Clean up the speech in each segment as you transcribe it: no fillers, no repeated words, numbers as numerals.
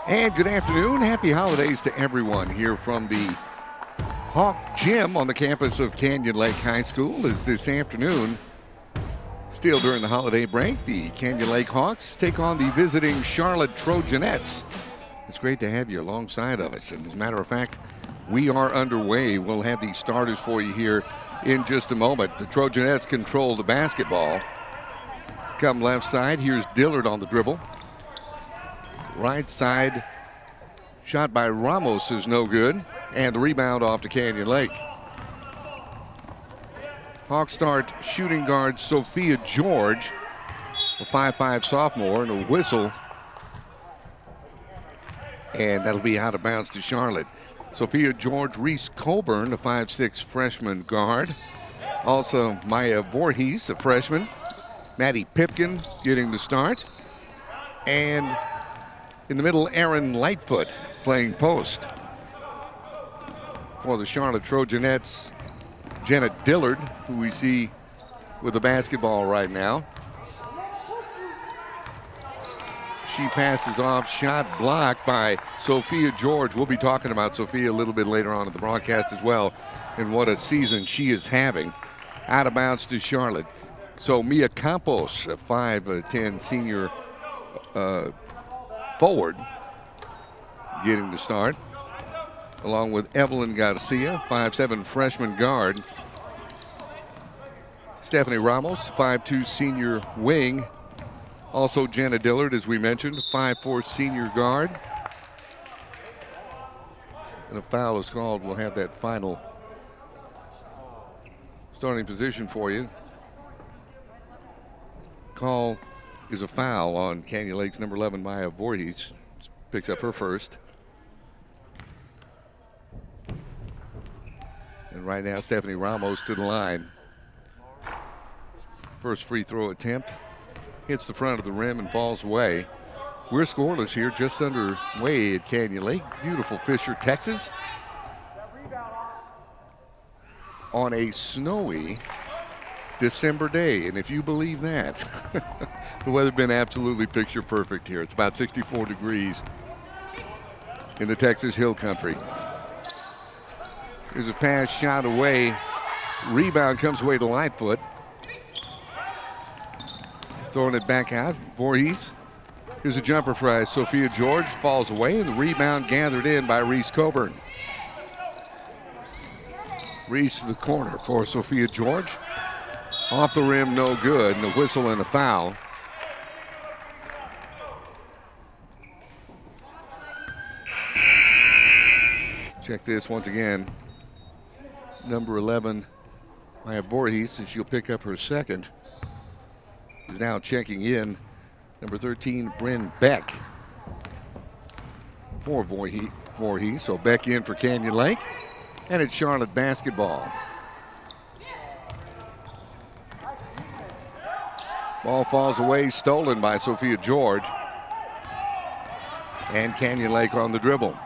And good afternoon. Happy holidays to everyone here from the Hawk Gym on the campus of Canyon Lake High School. As this afternoon, still during the holiday break, the Canyon Lake Hawks take on the visiting Charlotte Trojanettes. It's great to have you alongside of us. And as a matter of fact, we are underway. We'll have the starters for you here in just a moment. The Trojanettes control the basketball. Come left side, here's Dillard on the dribble. Right side, shot by Ramos is no good. And the rebound off to Canyon Lake. Hawks start shooting guard Sophia George, a 5'5" sophomore, and a whistle. And that'll be out of bounds to Charlotte. Sophia George, Reese Coburn, a 5'6" freshman guard. Also Maya Voorhees, a freshman. Maddie Pipkin getting the start. And in the middle, Aaron Lightfoot playing post. For the Charlotte Trojanettes, Jenna Dillard, who we see with the basketball right now. She passes off, shot blocked by Sophia George. We'll be talking about Sophia a little bit later on in the broadcast as well, and what a season she is having. Out of bounds to Charlotte. So Mia Campos, a 5'10" senior forward, getting the start, along with Evelyn Garcia, 5'7" freshman guard. Stephanie Ramos, 5'2" senior wing. Also Jenna Dillard, as we mentioned, 5'4" senior guard. And a foul is called. We'll have that final starting position for you. Call is a foul on Canyon Lake's number 11, Maya Voorhees. Picks up her first. And right now, Stephanie Ramos to the line. First free throw attempt. Hits the front of the rim and falls away. We're scoreless here, just underway at Canyon Lake. Beautiful Fisher, Texas. On a snowy December day, and if you believe that, the weather's been absolutely picture perfect here. It's about 64 degrees in the Texas Hill Country. Here's a pass shot away. Rebound comes away to Lightfoot. Throwing it back out, Voorhees. Here's a jumper for Sophia George, falls away, and the rebound gathered in by Reese Coburn. Reese to the corner for Sophia George. Off the rim, no good, and a whistle and a foul. Check this once again. Number 11, Maya Voorhees, and she'll pick up her second. Is now checking in. Number 13, Bryn Beck for Voorhees. So Beck in for Canyon Lake, and it's Charlotte basketball. Ball falls away, stolen by Sophia George. And Canyon Lake on the dribble.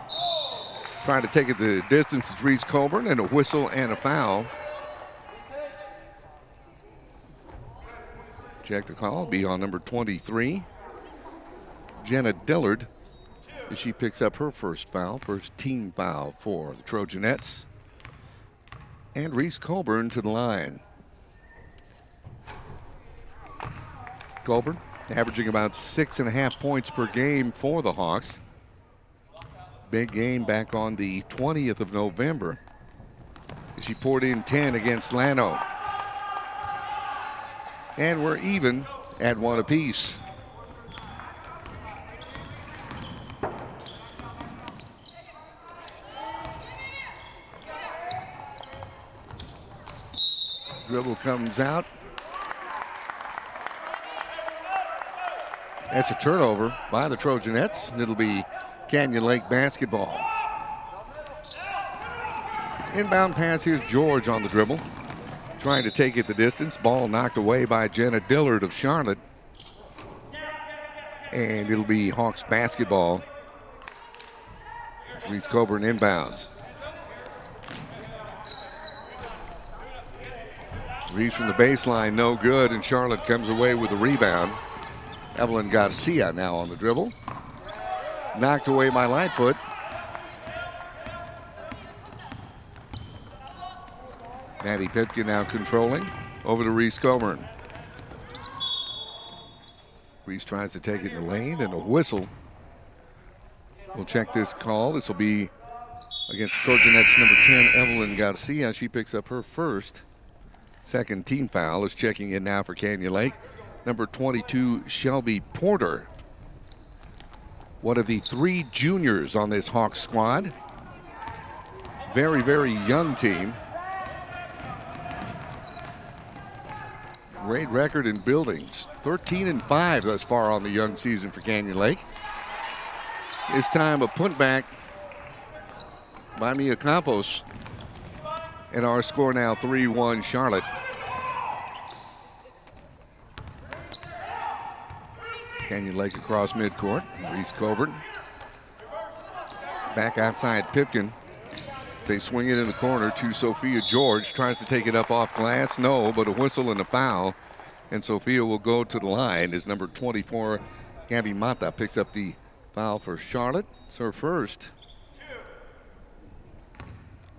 Trying to take it the distance is Reese Coburn, and a whistle and a foul. Check the call, be on number 23. Jenna Dillard, as she picks up her first foul, first team foul for the Trojanettes. And Reese Coburn to the line. Coburn averaging about 6.5 points per game for the Hawks. Big game back on the 20th of November. She poured in 10 against Llano. And we're even at one apiece. Dribble comes out. That's a turnover by the Trojanettes. It'll be Canyon Lake basketball. Inbound pass, here's George on the dribble. Trying to take it the distance. Ball knocked away by Jenna Dillard of Charlotte. And it'll be Hawks basketball. Reese Coburn inbounds. Reese from the baseline, no good, and Charlotte comes away with a rebound. Evelyn Garcia now on the dribble. knocked away by Lightfoot. Maddie Pipkin now controlling over to Reese Coburn. Reese tries to take it in the lane, and a whistle. We'll check this call. This will be against Trojanettes number 10, Evelyn Garcia. She picks up her second team foul. Is checking in now for Canyon Lake. Number 22, Shelby Porter. One of the 3 juniors on this Hawks squad. Very, very young team. Great record in buildings. 13-5 thus far on the young season for Canyon Lake. This time a putback by Mia Campos. And our score now 3-1 Charlotte. Canyon Lake across midcourt. Reese Coburn. Back outside Pipkin. They swing it in the corner to Sophia George. Tries to take it up off glass. No, but a whistle and a foul. And Sophia will go to the line as number 24, Gabby Mata, picks up the foul for Charlotte. It's her first.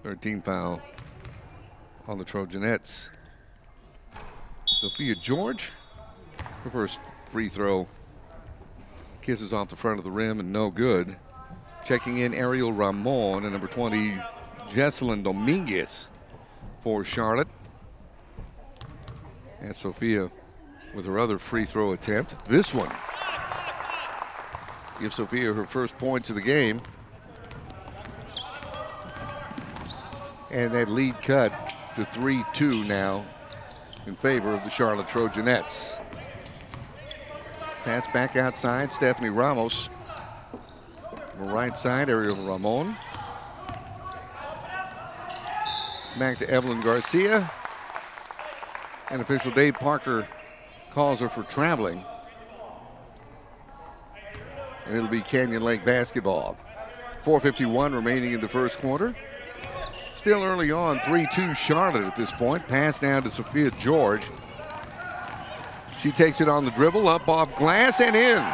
13 foul on the Trojanettes. Sophia George, her first free throw. Kisses off the front of the rim and no good. Checking in Ariel Ramon and number 20, Jesselyn Dominguez for Charlotte. And Sophia with her other free throw attempt. This one gives Sophia her first points of the game. And that lead cut to 3-2 now in favor of the Charlotte Trojanettes. Pass back outside, Stephanie Ramos. On the right side, Ariel Ramon. Back to Evelyn Garcia. And official Dave Parker calls her for traveling. And it'll be Canyon Lake basketball. 4:51 remaining in the first quarter. Still early on, 3-2 Charlotte at this point. Pass down to Sophia George. She takes it on the dribble, up off glass and in.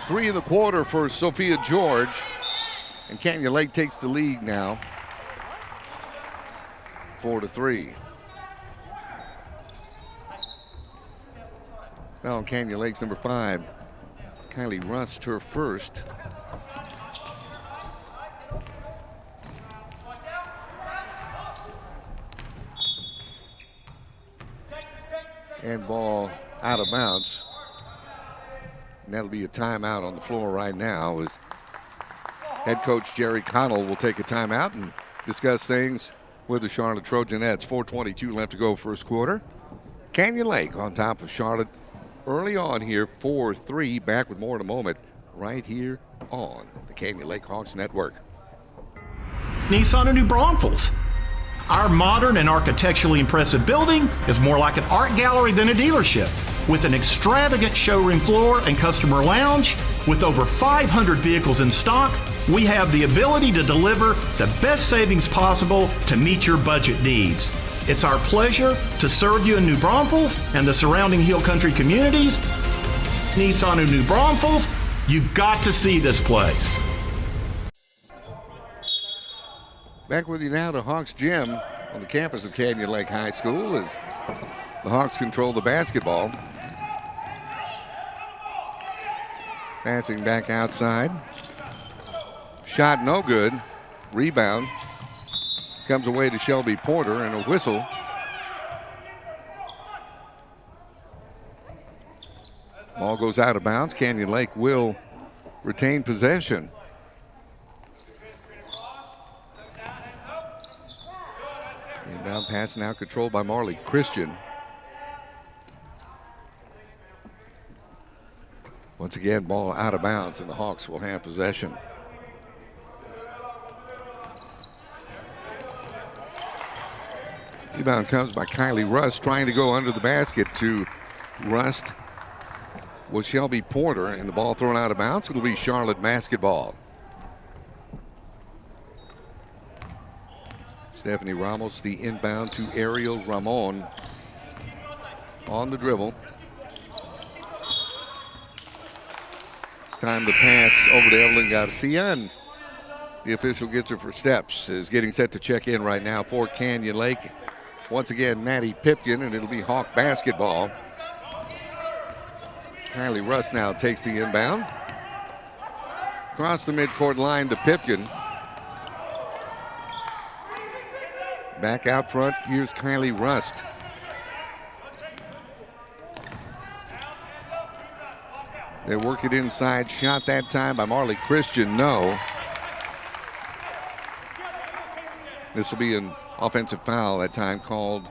Three in the quarter for Sophia George. And Canyon Lake takes the lead now. 4-3. Now Canyon Lake's number 5, Kylie Rust, her first. And ball out of bounds. And that'll be a timeout on the floor right now as head coach Jerry Connell will take a timeout and discuss things with the Charlotte Trojanettes. 4:22 left to go first quarter. Canyon Lake on top of Charlotte early on here, 4-3. Back with more in a moment right here on the Canyon Lake Hawks Network. Nissan of New Braunfels. Our modern and architecturally impressive building is more like an art gallery than a dealership. With an extravagant showroom floor and customer lounge, with over 500 vehicles in stock, we have the ability to deliver the best savings possible to meet your budget needs. It's our pleasure to serve you in New Braunfels and the surrounding Hill Country communities. Nissan of New Braunfels, you've got to see this place. Back with you now to Hawks Gym on the campus of Canyon Lake High School as the Hawks control the basketball. Passing back outside. Shot no good. Rebound. Comes away to Shelby Porter and a whistle. Ball goes out of bounds. Canyon Lake will retain possession. Inbound pass now controlled by Marley Christian. Once again, ball out of bounds, and the Hawks will have possession. Rebound comes by Kylie Rust, trying to go under the basket to Rust was Shelby Porter, and the ball thrown out of bounds. It'll be Charlotte basketball. Stephanie Ramos, the inbound to Ariel Ramon on the dribble. It's time to pass over to Evelyn Garcia, and the official gets her for steps. Is getting set to check in right now for Canyon Lake. Once again, Maddie Pipkin, and it'll be Hawk basketball. Kylie Rust now takes the inbound. Across the midcourt line to Pipkin. Back out front, here's Kylie Rust. They work it inside. Shot that time by Marley Christian. No. This will be an offensive foul that time called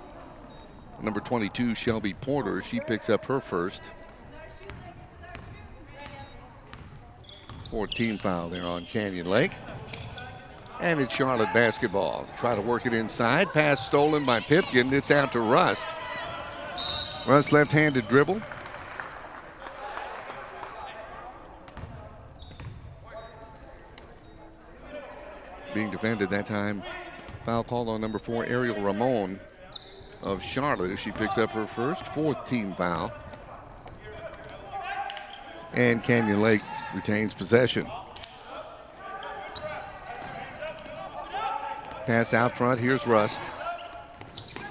number 22, Shelby Porter. She picks up her first. 14 foul there on Canyon Lake. And it's Charlotte basketball. Try to work it inside. Pass stolen by Pipkin. This out to Rust. Rust left-handed dribble. Being defended that time. Foul called on number 4, Ariel Ramon of Charlotte as she picks up her first, 4th team foul. And Canyon Lake retains possession. Pass out front, here's Rust.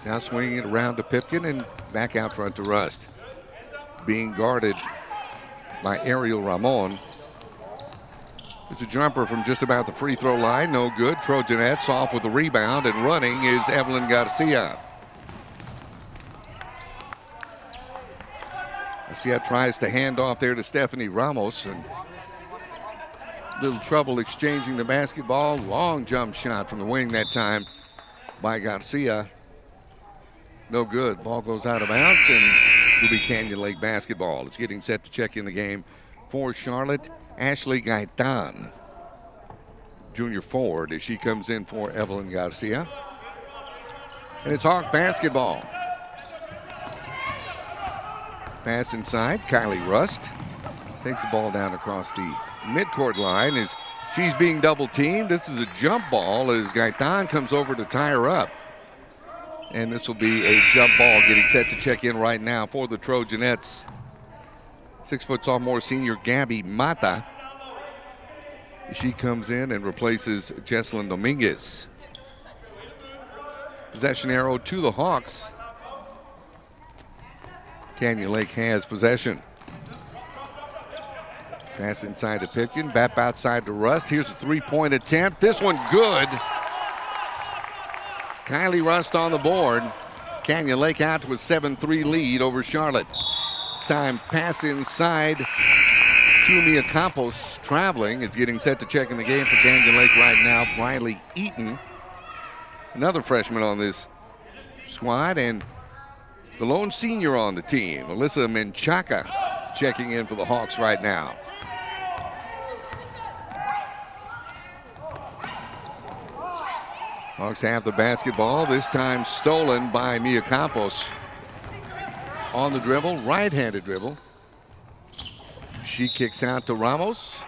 Now swinging it around to Pipkin and back out front to Rust. Being guarded by Ariel Ramon. It's a jumper from just about the free throw line, no good. Trojanettes off with the rebound, and running is Evelyn Garcia. Garcia tries to hand off there to Stephanie Ramos, and little trouble exchanging the basketball. Long jump shot from the wing that time by Garcia. No good. Ball goes out of bounds, and it'll be Canyon Lake basketball. It's getting set to check in the game for Charlotte. Ashley Gaitan, junior forward, as she comes in for Evelyn Garcia. And it's Hawk basketball. Pass inside, Kylie Rust takes the ball down across the midcourt line as she's being double teamed. This is a jump ball as Gaitan comes over to tie her up. And this will be a jump ball getting set to check in right now for the Trojanettes. 6-foot sophomore senior Gabby Mata. She comes in and replaces Jesselyn Dominguez. Possession arrow to the Hawks. Canyon Lake has possession. Pass inside to Pipkin, back outside to Rust. Here's a three-point attempt. This one good. Kylie Rust on the board. Canyon Lake out to a 7-3 lead over Charlotte. This time pass inside to Mia Campos traveling. It's getting set to check in the game for Canyon Lake right now. Briley Eaton, another freshman on this squad, and the lone senior on the team, Alyssa Menchaca, checking in for the Hawks right now. Hawks have the basketball, this time stolen by Mia Campos. On the dribble, right-handed dribble. She kicks out to Ramos.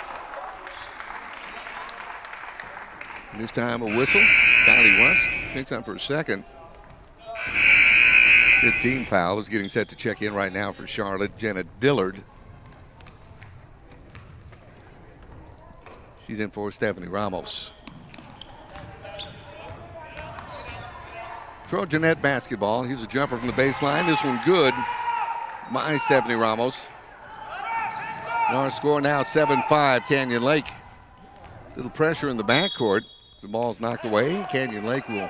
This time a whistle. Kylie Rust picks up her second. Good team foul is getting set to check in right now for Charlotte. Jenna Dillard. She's in for Stephanie Ramos. Trojanet basketball. Here's a jumper from the baseline. This one good by Stephanie Ramos. And our score now 7-5 Canyon Lake. Little pressure in the backcourt. The ball's knocked away. Canyon Lake will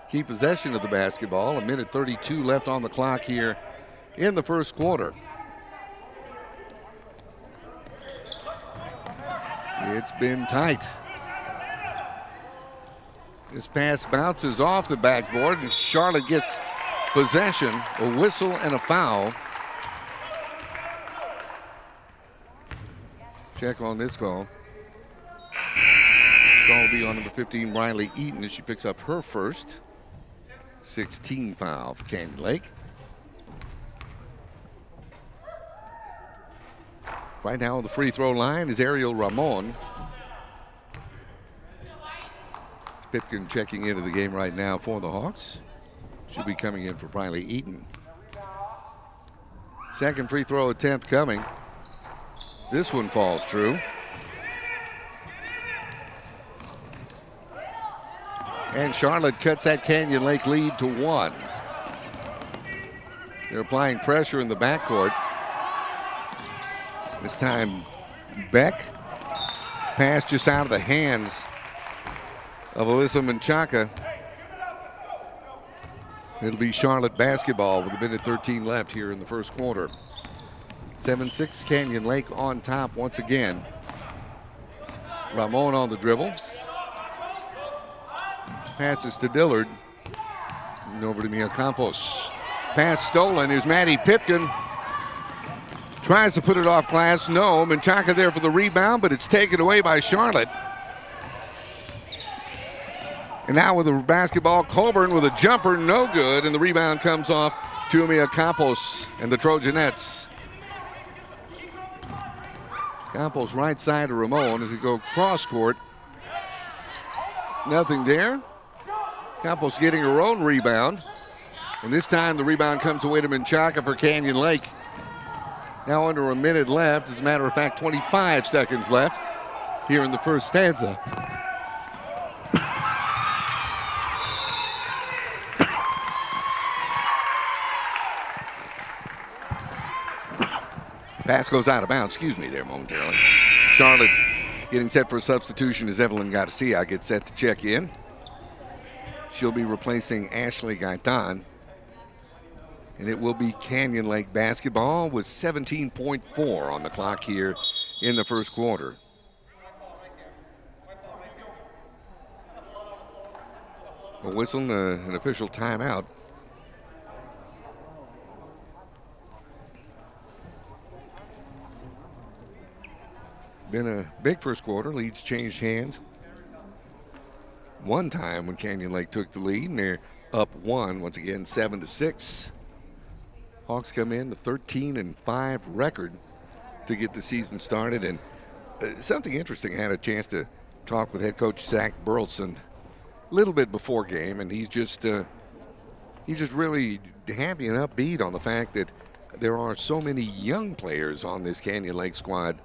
keep possession of the basketball. 1:32 left on the clock here in the first quarter. It's been tight. This pass bounces off the backboard, and Charlotte gets possession, a whistle and a foul. Check on this call. Call will be on number 15, Riley Eaton, as she picks up her first. 16 foul for Canyon Lake. Right now on the free throw line is Ariel Ramon. Pipkin checking into the game right now for the Hawks. She'll be coming in for Riley Eaton. Second free throw attempt coming. This one falls true. And Charlotte cuts that Canyon Lake lead to 1. They're applying pressure in the backcourt. This time, Beck. Pass just out of the hands of Alyssa Menchaca. It'll be Charlotte basketball with a minute 13 left here in the first quarter. 7-6 Canyon Lake on top once again. Ramon on the dribble. Passes to Dillard. And over to Mia Campos. Pass stolen. Here's Maddie Pipkin. Tries to put it off glass. No. Menchaca there for the rebound, but it's taken away by Charlotte. And now with the basketball, Colburn with a jumper, no good. And the rebound comes off to Mia Campos and the Trojanettes. Campos right side of Ramon as he go cross court. Nothing there. Campos getting her own rebound. And this time the rebound comes away to Menchaca for Canyon Lake. Now under a minute left. As a matter of fact, 25 seconds left here in the first stanza. Pass goes out of bounds. Excuse me there momentarily. Charlotte getting set for a substitution as Evelyn Garcia gets set to check in. She'll be replacing Ashley Gaitan. And it will be Canyon Lake basketball with 17.4 on the clock here in the first quarter. A whistle and an official timeout. Been a big first quarter. Leads changed hands. One time when Canyon Lake took the lead, and they're up 1, once again 7-6. Hawks come in to 13-5 record to get the season started. And something interesting, I had a chance to talk with head coach Zach Burleson a little bit before game, and he's just really happy and upbeat on the fact that there are so many young players on this Canyon Lake squad.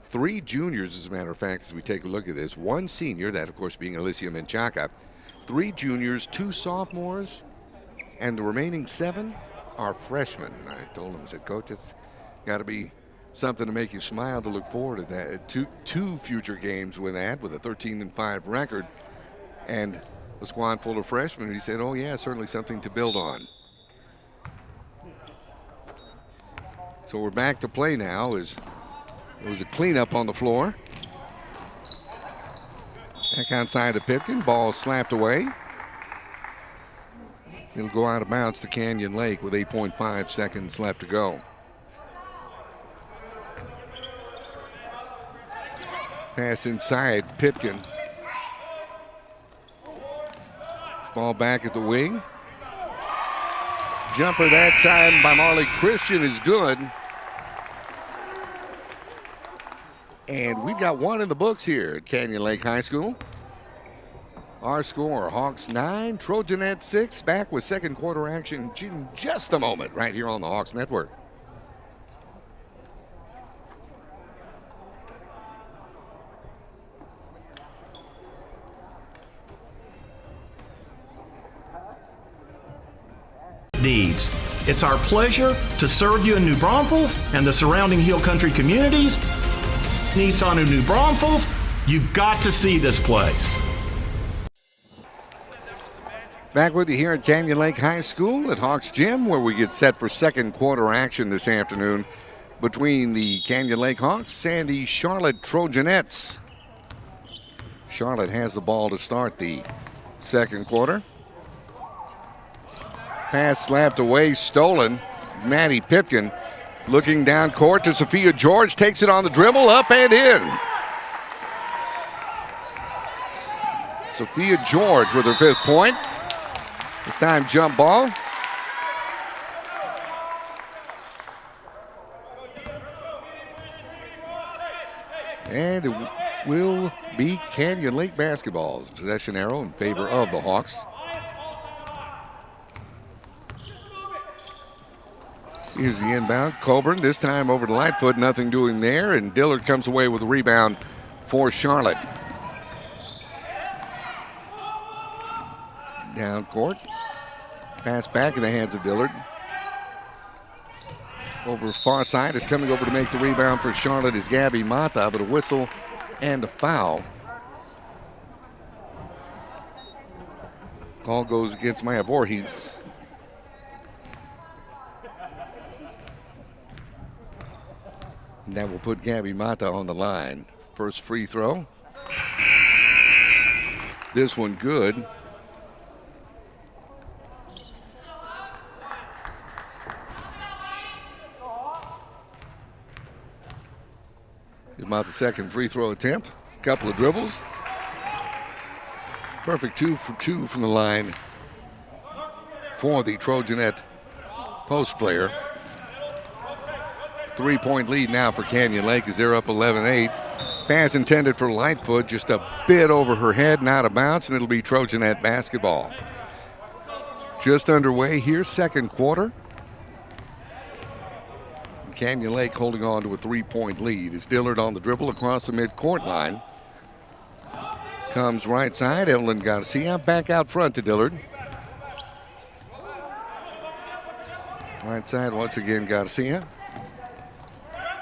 3 juniors, as a matter of fact, as we take a look at this. 1 senior, that of course being Alicia Menchaca. 3 juniors, 2 sophomores, and the remaining 7 are freshmen. I told him, I said, Coach, it's got to be something to make you smile to look forward to that. Two future games with that, with a 13-5 record, and a squad full of freshmen. He said, oh yeah, certainly something to build on. So we're back to play now. There was a cleanup on the floor. Back outside to Pipkin. Ball slapped away. It'll go out of bounds to Canyon Lake with 8.5 seconds left to go. Pass inside, Pipkin. Ball back at the wing. Jumper that time by Marley Christian is good. And we've got 1 in the books here at Canyon Lake High School. Our score, Hawks 9, Trojanettes 6. Back with second quarter action in just a moment right here on the Hawks Network. Needs. It's our pleasure to serve you in New Braunfels and the surrounding Hill Country communities. Nissan of New Braunfels, you've got to see this place. Back with you here at Canyon Lake High School at Hawks Gym, where we get set for second quarter action this afternoon between the Canyon Lake Hawks and the Charlotte Trojanettes. Charlotte has the ball to start the second quarter. Pass slapped away, stolen. Maddie Pipkin looking down court to Sophia George, takes it on the dribble, up and in. Sophia George with her 5th point. This time jump ball. And it will be Canyon Lake basketball's possession arrow in favor of the Hawks. Here's the inbound. Coburn this time over to Lightfoot. Nothing doing there. And Dillard comes away with a rebound for Charlotte. Down court. Pass back in the hands of Dillard. Over far side is coming over to make the rebound for Charlotte is Gabby Mata, but a whistle and a foul. Call goes against Maya Voorhees. And that will put Gabby Mata on the line. First free throw. This one good. Is Mata's second free throw attempt. Couple of dribbles. Perfect 2 for 2 from the line for the Trojanette post player. 3-point lead now for Canyon Lake as they're up 11-8. Pass intended for Lightfoot, just a bit over her head and out of bounds, and it'll be Trojanette basketball. Just underway here, second quarter. Canyon Lake holding on to a 3-point lead. It's Dillard on the dribble across the midcourt line. Comes right side, Evelyn Garcia back out front to Dillard. Right side once again, Garcia.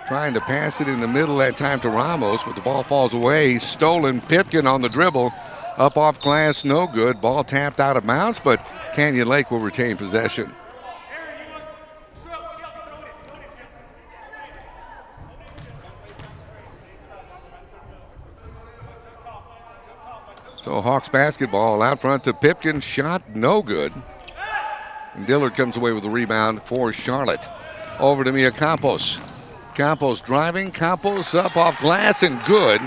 Trying to pass it in the middle that time to Ramos, but the ball falls away. Stolen. Pipkin on the dribble. Up off glass, no good. Ball tapped out of bounds, but Canyon Lake will retain possession. So Hawks basketball out front to Pipkin. Shot no good. And Dillard comes away with the rebound for Charlotte. Over to Mia Campos. Campos driving. Campos up off glass and good.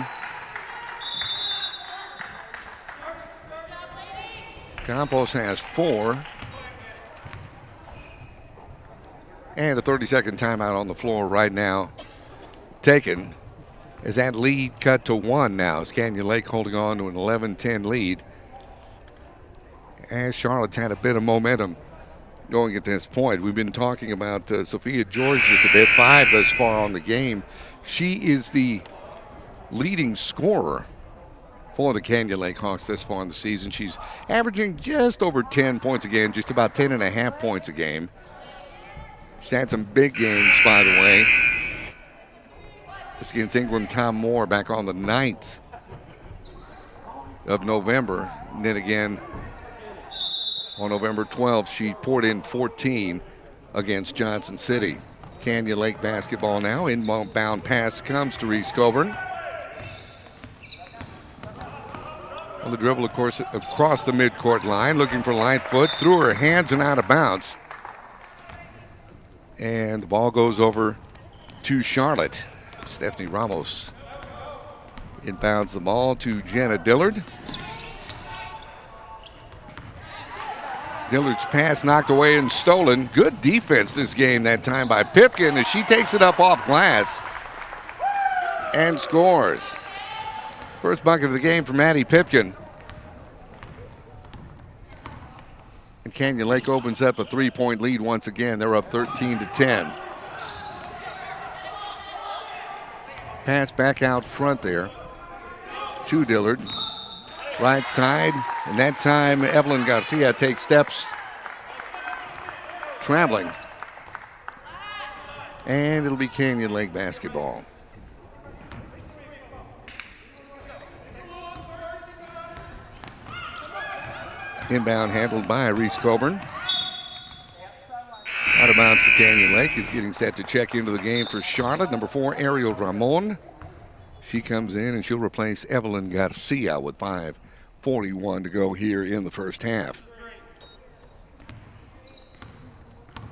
Campos has 4. And a 30-second timeout on the floor right now taken. As that lead cut to 1 now, as Canyon Lake holding on to an 11-10 lead. As Charlotte's had a bit of momentum going at this point. We've been talking about Sophia George just a bit, 5 thus far on the game. She is the leading scorer for the Canyon Lake Hawks this far in the season. She's averaging just over 10 points a game, just about 10.5 points a game. She's had some big games, by the way. It's against Ingram Tom Moore back on the 9th of November. And then again, on November 12th, she poured in 14 against Johnson City. Canyon Lake basketball now. Inbound pass comes to Reese Coburn. On the dribble, of course, across the midcourt line, looking for Lightfoot. Through her hands and out of bounds. And the ball goes over to Charlotte. Stephanie Ramos inbounds the ball to Jenna Dillard. Dillard's pass knocked away and stolen. Good defense this game that time by Pipkin as she takes it up off glass and scores. First bucket of the game for Maddie Pipkin. And Canyon Lake opens up a 3-point lead once again. They're up 13-10. Pass back out front there to Dillard. Right side, and that time Evelyn Garcia takes steps traveling. And it'll be Canyon Lake basketball. Inbound handled by Reese Coburn. Out of bounds to Canyon Lake is getting set to check into the game for Charlotte. Number 4, Ariel Ramon. She comes in and she'll replace Evelyn Garcia with 5:41 to go here in the first half.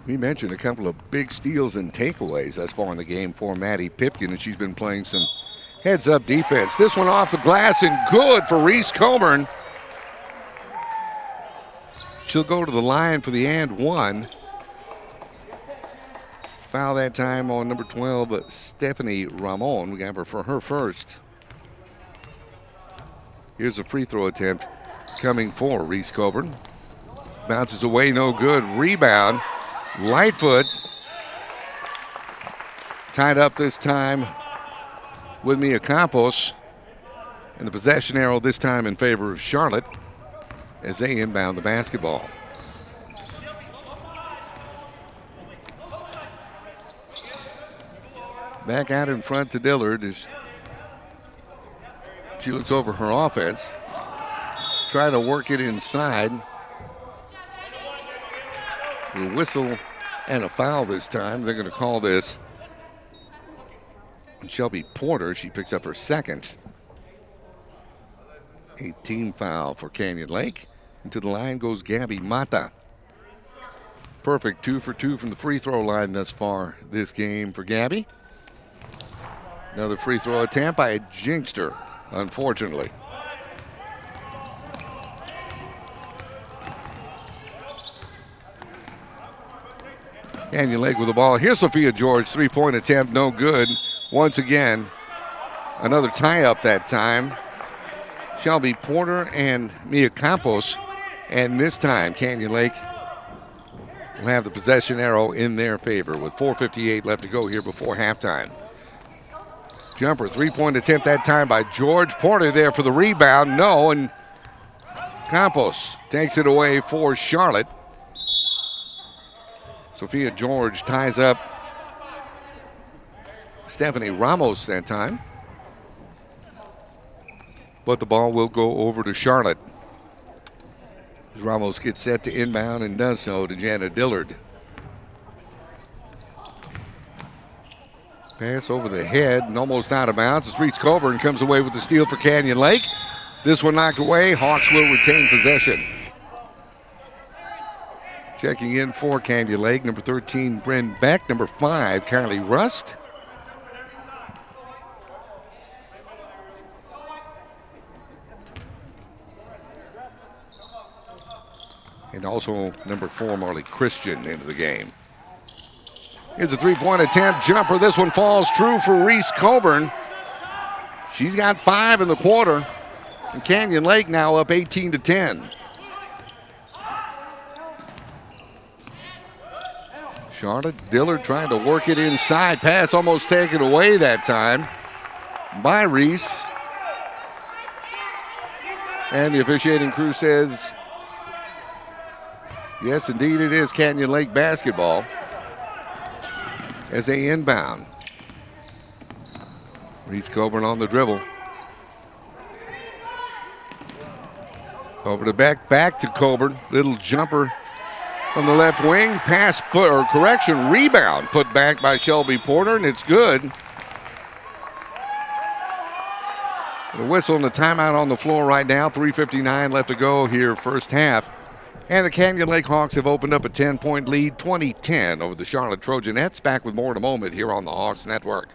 We mentioned a couple of big steals and takeaways thus far in the game for Maddie Pipkin, and she's been playing some heads-up defense. This one off the glass and good for Reese Coburn. She'll go to the line for the and one. Foul that time on number 12, but Stephanie Ramon. We got her for her first. Here's a free throw attempt coming for Reese Coburn. Bounces away, no good. Rebound. Lightfoot Tied up this time with Mia Campos. And the possession arrow this time in favor of Charlotte as they inbound the basketball. Back out in front to Dillard as she looks over her offense. Trying to work it inside. A whistle and a foul this time. They're going to call this. And Shelby Porter, she picks up her second. A team foul for Canyon Lake. And to the line goes Gabby Mata. Perfect 2 for 2 from the free throw line thus far this game for Gabby. Another free throw attempt by a jinxter, unfortunately. Canyon Lake with the ball. Here's Sophia George, three-point attempt, no good. Once again, another tie-up that time. Shelby Porter and Mia Campos. And this time, Canyon Lake will have the possession arrow in their favor with 4:58 left to go here before halftime. Jumper, three-point attempt that time by George. Porter there for the rebound. No, and Campos takes it away for Charlotte. Sophia George ties up Stephanie Ramos that time. But the ball will go over to Charlotte. As Ramos gets set to inbound and does so to Janet Dillard. Pass over the head and almost out of bounds. It's Reese Coburn comes away with the steal for Canyon Lake. This one knocked away. Hawks will retain possession. Checking in for Canyon Lake, number 13, Bryn Beck. Number 5, Kylie Rust. And also number 4, Marley Christian into the game. Here's a three-point attempt, jumper. This one falls true for Reese Coburn. She's got 5 in the quarter. And Canyon Lake now up 18-10. Charlotte Dillard trying to work it inside. Pass almost taken away that time by Reese. And the officiating crew says, yes, indeed it is Canyon Lake basketball as they inbound. Reese Coburn on the dribble. Over the back to Coburn. Little jumper from the left wing. Pass, rebound put back by Shelby Porter, and it's good. The whistle and the timeout on the floor right now. 3:59 left to go here first half. And the Canyon Lake Hawks have opened up a 10-point lead, 20-10 over the Charlotte Trojanettes. Back with more in a moment here on the Hawks Network.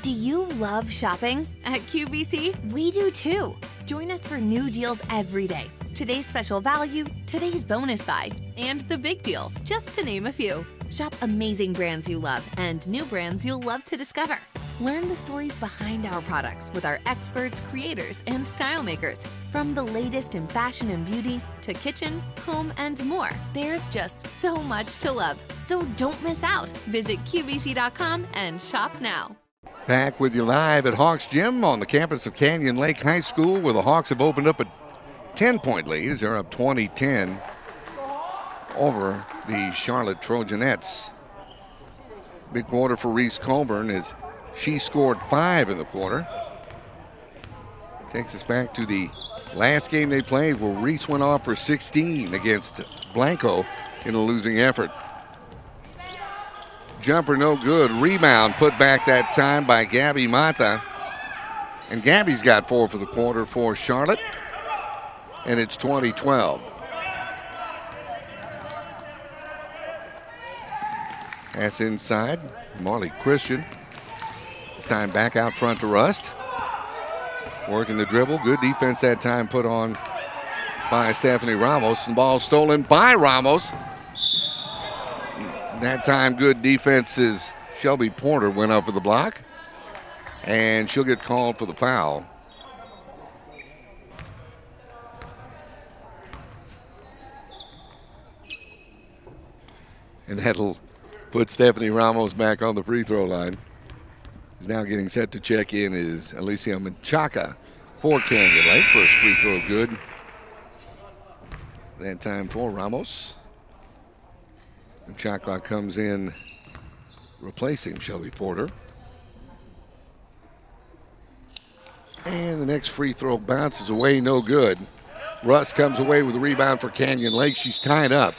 Do you love shopping? At QVC, we do too. Join us for new deals every day. Today's special value, today's bonus buy, and the big deal, just to name a few. Shop amazing brands you love and new brands you'll love to discover. Learn the stories behind our products with our experts, creators, and style makers. From the latest in fashion and beauty to kitchen, home, and more. There's just so much to love. So don't miss out. Visit QVC.com and shop now. Back with you live at Hawks Gym on the campus of Canyon Lake High School, where the Hawks have opened up a 10-point lead. They're up 20-10 over the Charlotte Trojanettes. Big quarter for Reese Coburn as she scored 5 in the quarter. Takes us back to the last game they played where Reese went off for 16 against Blanco in a losing effort. Jumper no good. Rebound put back that time by Gabby Mata. And Gabby's got 4 for the quarter for Charlotte. And it's 20-12. Pass inside. Marley Christian. This time back out front to Rust. Working the dribble. Good defense that time put on by Stephanie Ramos. And the ball stolen by Ramos. That time good defense is Shelby Porter went up for the block. And she'll get called for the foul. And that'll put Stephanie Ramos back on the free throw line. Is now getting set to check in is Alicia Menchaca for Canyon Lake. First free throw good. That time for Ramos. Menchaca comes in replacing Shelby Porter. And the next free throw bounces away, no good. Russ comes away with a rebound for Canyon Lake. She's tied up.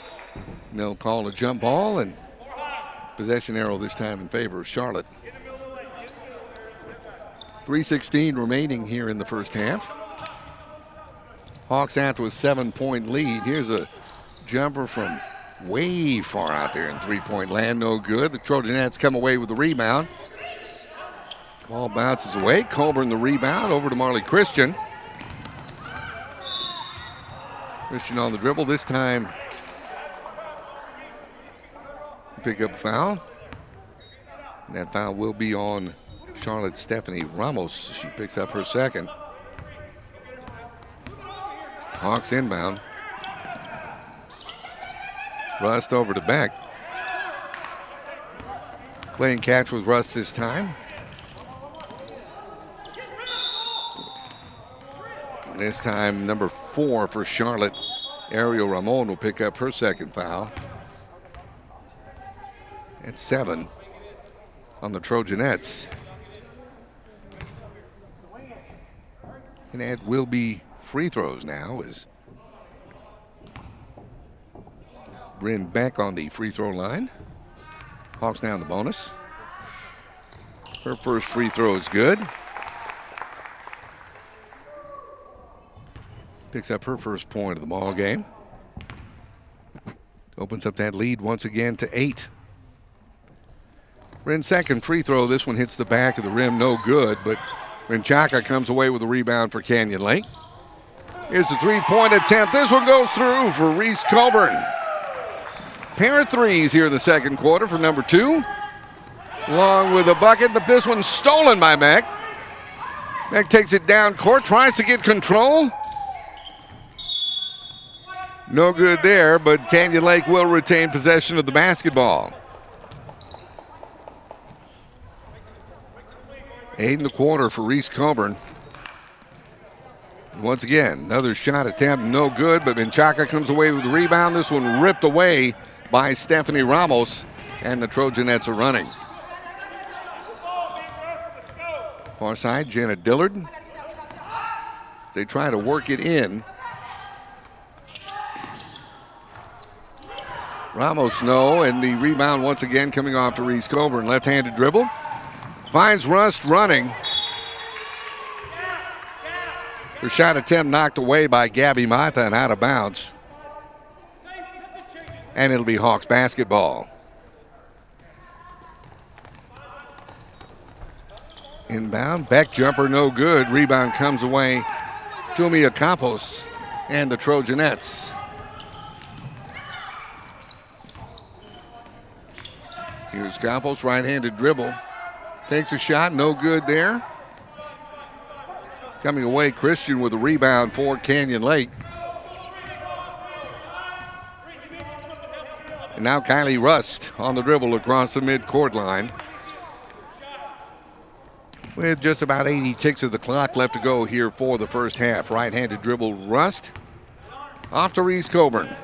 And they'll call a jump ball and possession arrow this time in favor of Charlotte. 3:16 remaining here in the first half. Hawks out to a 7-point lead. Here's a jumper from way far out there in three-point land. No good. The Trojanettes come away with the rebound. Ball bounces away. Colburn the rebound over to Marley Christian. Christian on the dribble. This time pick up a foul. And that foul will be on Charlotte Stephanie Ramos. She picks up her second. Hawks inbound. Rust over to Beck. Playing catch with Rust this time. This time number 4 for Charlotte. Ariel Ramon will pick up her second foul. At 7 on the Trojanettes. And that will be free throws now as Bryn Beck on the free throw line. Hawks down the bonus. Her first free throw is good. Picks up her first point of the ball game. Opens up that lead once again to 8. Bryn's second free throw, this one hits the back of the rim, no good, but Menchaca comes away with a rebound for Canyon Lake. Here's the three-point attempt. This one goes through for Reese Colburn. Pair of threes here in the second quarter for number 2. Along with a bucket, but this one's stolen by Beck. Beck takes it down court, tries to get control. No good there, but Canyon Lake will retain possession of the basketball. 8 in the quarter for Reese Colburn. Once again, another shot attempt, no good, but Menchaca comes away with the rebound. This one ripped away by Stephanie Ramos, and the Trojanettes are running. Far side, Janet Dillard. They try to work it in. Ramos, no, and the rebound once again coming off to Reese Colburn. Left-handed dribble. Finds Rust running. Her shot attempt knocked away by Gabby Mata and out of bounds. And it'll be Hawks basketball. Inbound, Beck jumper no good. Rebound comes away to Mia Campos and the Trojanettes. Here's Campos, right-handed dribble. Takes a shot, no good there. Coming away, Christian with a rebound for Canyon Lake. And now Kylie Rust on the dribble across the midcourt line. With just about 80 ticks of the clock left to go here for the first half. Right-handed dribble, Rust. Off to Reese Colburn.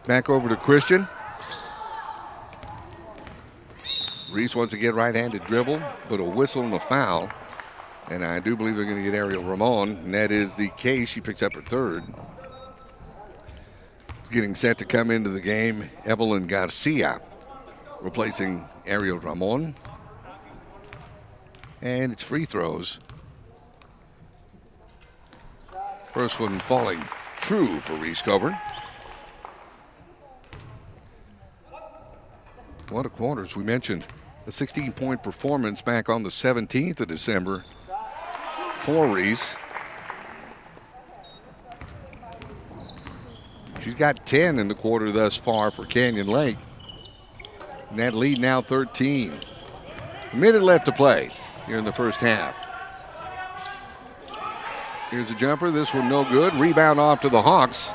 Back over to Christian. Reese once again right-handed dribble, but a whistle and a foul. And I do believe they're going to get Ariel Ramon, and that is the case. She picks up her third. Getting set to come into the game, Evelyn Garcia replacing Ariel Ramon. And it's free throws. First one falling true for Reese Colburn. What a quarter, as we mentioned. A 16-point performance back on the 17th of December for Reese. She's got 10 in the quarter thus far for Canyon Lake. And that lead now 13. A minute left to play here in the first half. Here's a jumper. This one no good. Rebound off to the Hawks.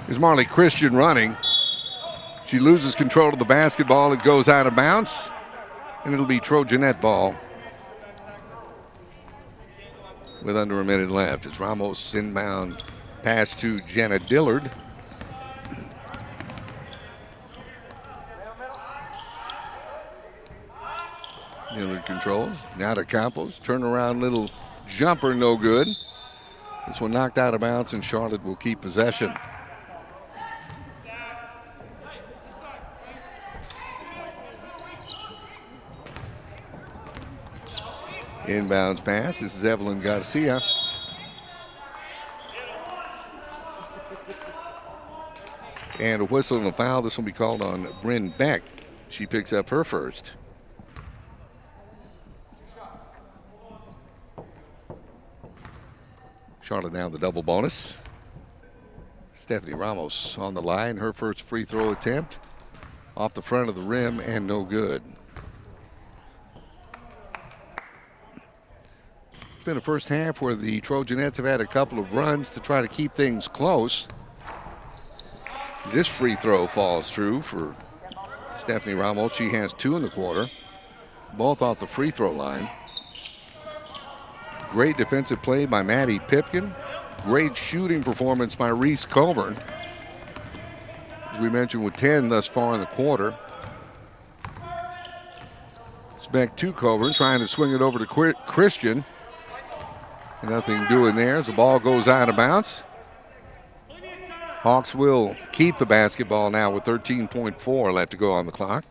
Here's Marley Christian running. She loses control of the basketball. It goes out of bounds. And it'll be Trojanette ball with under a minute left. It's Ramos inbound pass to Jenna Dillard. Dillard controls. Now to Campos. Turnaround little jumper, no good. This one knocked out of bounds, and Charlotte will keep possession. Inbounds pass. This is Evelyn Garcia. And a whistle and a foul. This will be called on Bryn Beck. She picks up her first. Charlotte now the double bonus. Stephanie Ramos on the line. Her first free throw attempt off the front of the rim and no good. It's been a first half where the Trojanettes have had a couple of runs to try to keep things close. This free throw falls through for Stephanie Ramos. She has 2 in the quarter, both off the free throw line. Great defensive play by Maddie Pipkin. Great shooting performance by Reese Coburn. As we mentioned, with 10 thus far in the quarter. It's back to Coburn, trying to swing it over to Christian. Nothing doing there as the ball goes out of bounds. Hawks will keep the basketball now with 13.4 left to go on the clock.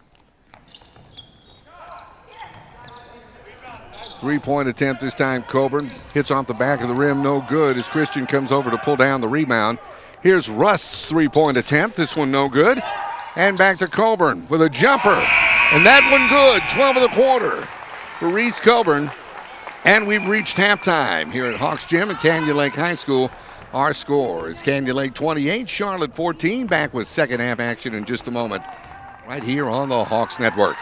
3-point attempt this time. Coburn hits off the back of the rim, no good as Christian comes over to pull down the rebound. Here's Rust's 3-point attempt. This one no good. And back to Coburn with a jumper. And that one good. 12 of the quarter for Reese Coburn. And we've reached halftime here at Hawks Gym at Canyon Lake High School. Our score is Canyon Lake 28, Charlotte 14. Back with second half action in just a moment right here on the Hawks Network.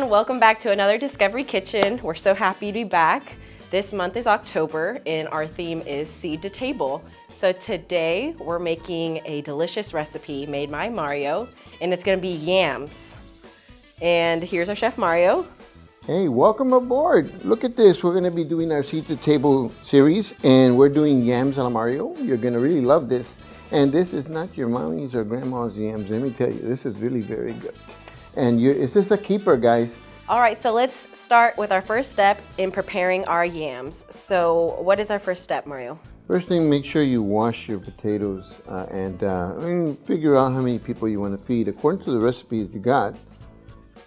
Welcome back to another Discovery Kitchen. We're so happy to be back. This month is October and our theme is Seed to Table. So today we're making a delicious recipe made by Mario, and it's gonna be yams. And here's our chef Mario. Hey, welcome aboard. Look at this. We're gonna be doing our Seed to Table series and we're doing yams a la Mario. You're gonna really love this. And this is not your mommy's or grandma's yams. Let me tell you, this is really very good. And it's just a keeper, guys. All right, so let's start with our first step in preparing our yams. So what is our first step, Mario? First thing, make sure you wash your potatoes and figure out how many people you want to feed. According to the recipe that you got,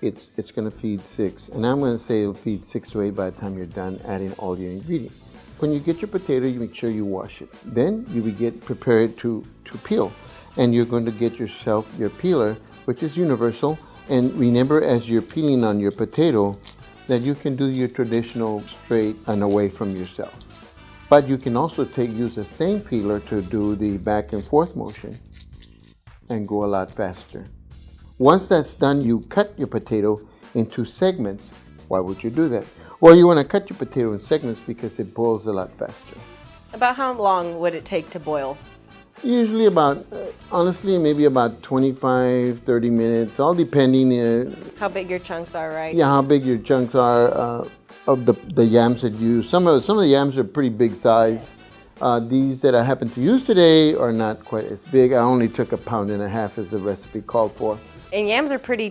it's going to feed 6. And I'm going to say it'll feed 6 to 8 by the time you're done adding all your ingredients. When you get your potato, you make sure you wash it. Then you will prepare it to peel. And you're going to get yourself your peeler, which is universal. And remember, as you're peeling on your potato, that you can do your traditional straight and away from yourself. But you can also use the same peeler to do the back and forth motion and go a lot faster. Once that's done, you cut your potato into segments. Why would you do that? Well, you want to cut your potato in segments because it boils a lot faster. About how long would it take to boil? Usually about, honestly, maybe about 25, 30 minutes, all depending. How big your chunks are, right? Yeah, how big your chunks are of the yams that you use. Some of the yams are pretty big size. These that I happen to use today are not quite as big. I only took 1.5 pounds as the recipe called for. And yams are pretty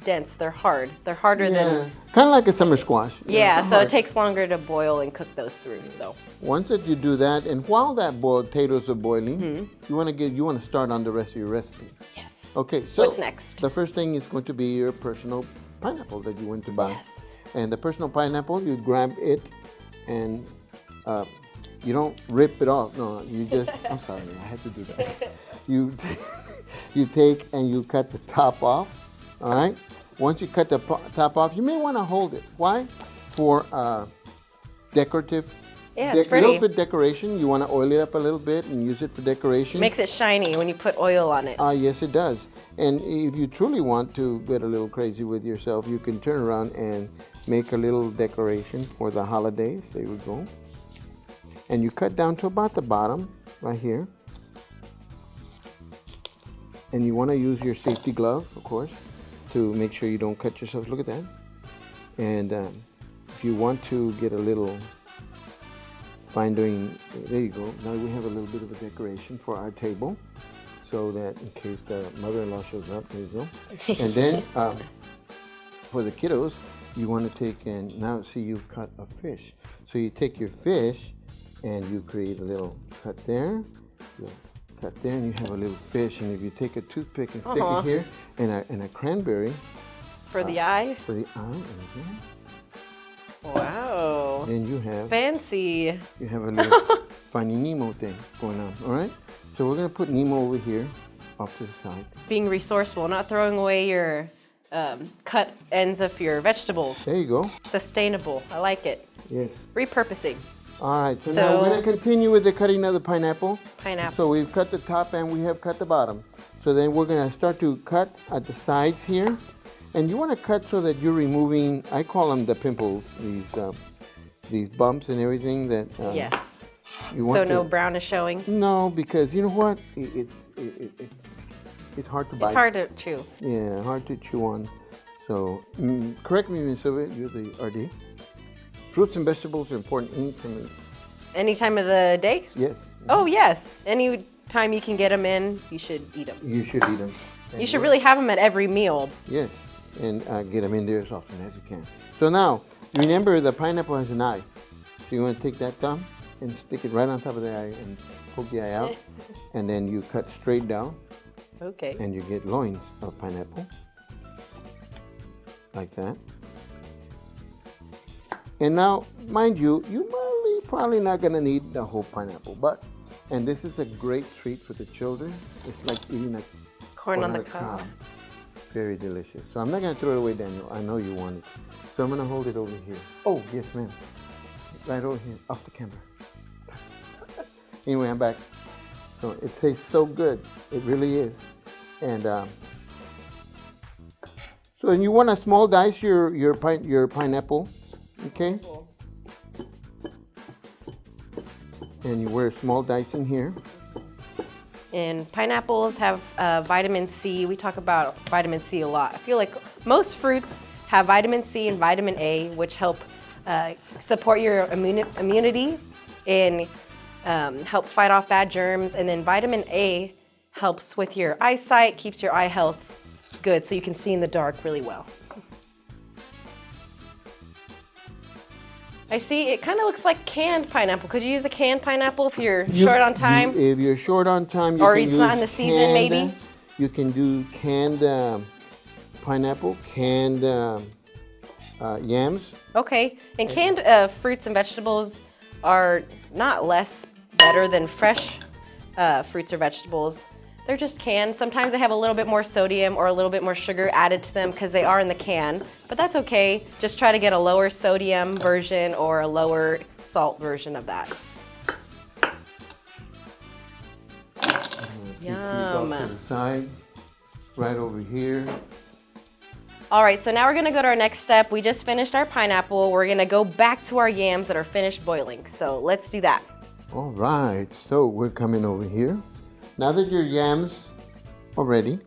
dense. They're hard. They're harder than. Kind of like a summer squash. Yeah, so hard. it takes longer to boil and cook those through. So. Once that you do that, and while that potatoes are boiling, you want to start on the rest of your recipe. Yes. Okay, so what's next? The first thing is going to be your personal pineapple that you went to buy. Yes. And the personal pineapple, you grab it, and you don't rip it off. No, you just. I'm sorry, I had to do that. You take and you cut the top off. All right. Once you cut the top off, you may want to hold it. Why? For decorative. Yeah, it's pretty. A little bit decoration. You want to oil it up a little bit and use it for decoration. Makes it shiny when you put oil on it. Yes, it does. And if you truly want to get a little crazy with yourself, you can turn around and make a little decoration for the holidays. There we go. And you cut down to about the bottom, right here. And you want to use your safety glove, of course, to make sure you don't cut yourself. Look at that. And if you want to get a little fine doing, there you go. Now we have a little bit of a decoration for our table, so that in case the mother-in-law shows up, there you go. And then for the kiddos, you want to take and now see you've cut a fish. So you take your fish and you create a little cut there, cut there, and you have a little fish. And if you take a toothpick and stick it here, and a cranberry. For the eye? For the eye, and wow. then you have fancy. You have a little Finding Nemo thing going on. All right. So we're gonna put Nemo over here, off to the side. Being resourceful, not throwing away your cut ends of your vegetables. There you go. Sustainable. I like it. Yes. Repurposing. All right. So now we're gonna continue with the cutting of the pineapple. Pineapple. So we've cut the top and we have cut the bottom. So then we're gonna start to cut at the sides here. And you want to cut so that you're removing, I call them the pimples, these bumps and everything that. Yes. You want no brown is showing? No, because you know what? It's hard to bite. It's hard to chew. Yeah, hard to chew on. So, correct me, Ms. Sylvia, you're the RD. Fruits and vegetables are important Any time of the day? Yes. Oh, yes. Any time you can get them in, you should eat them. You should eat them. You should really have them at every meal. Yes, and get them in there as often as you can. So now, remember the pineapple has an eye. So you want to take that thumb and stick it right on top of the eye and poke the eye out. And then you cut straight down. Okay. And you get loins of pineapple. Like that. And now, mind you, probably not going to need the whole pineapple. And this is a great treat for the children. It's like eating a corn on the cob. Very delicious. So I'm not going to throw it away, Daniel. I know you want it. So I'm going to hold it over here. Oh, yes, ma'am. Right over here, off the camera. Anyway, I'm back. So it tastes so good. It really is. And so you want to small dice your pineapple, okay? And you wear small dice in here. And pineapples have vitamin C. We talk about vitamin C a lot. I feel like most fruits have vitamin C and vitamin A, which help support your immunity and help fight off bad germs. And then vitamin A helps with your eyesight, keeps your eye health good so you can see in the dark really well. I see it kind of looks like canned pineapple. Could you use a canned pineapple if you're short on time? If you're short on time, you or can it's use not in the season, maybe? You can do canned pineapple, canned yams. Okay, and canned fruits and vegetables are not less better than fresh fruits or vegetables. They're just canned. Sometimes they have a little bit more sodium or a little bit more sugar added to them because they are in the can, but that's okay. Just try to get a lower sodium version or a lower salt version of that. Yum. Off to the side, right over here. All right, so now we're gonna go to our next step. We just finished our pineapple. We're gonna go back to our yams that are finished boiling. So let's do that. All right, so we're coming over here. Now that your yams are ready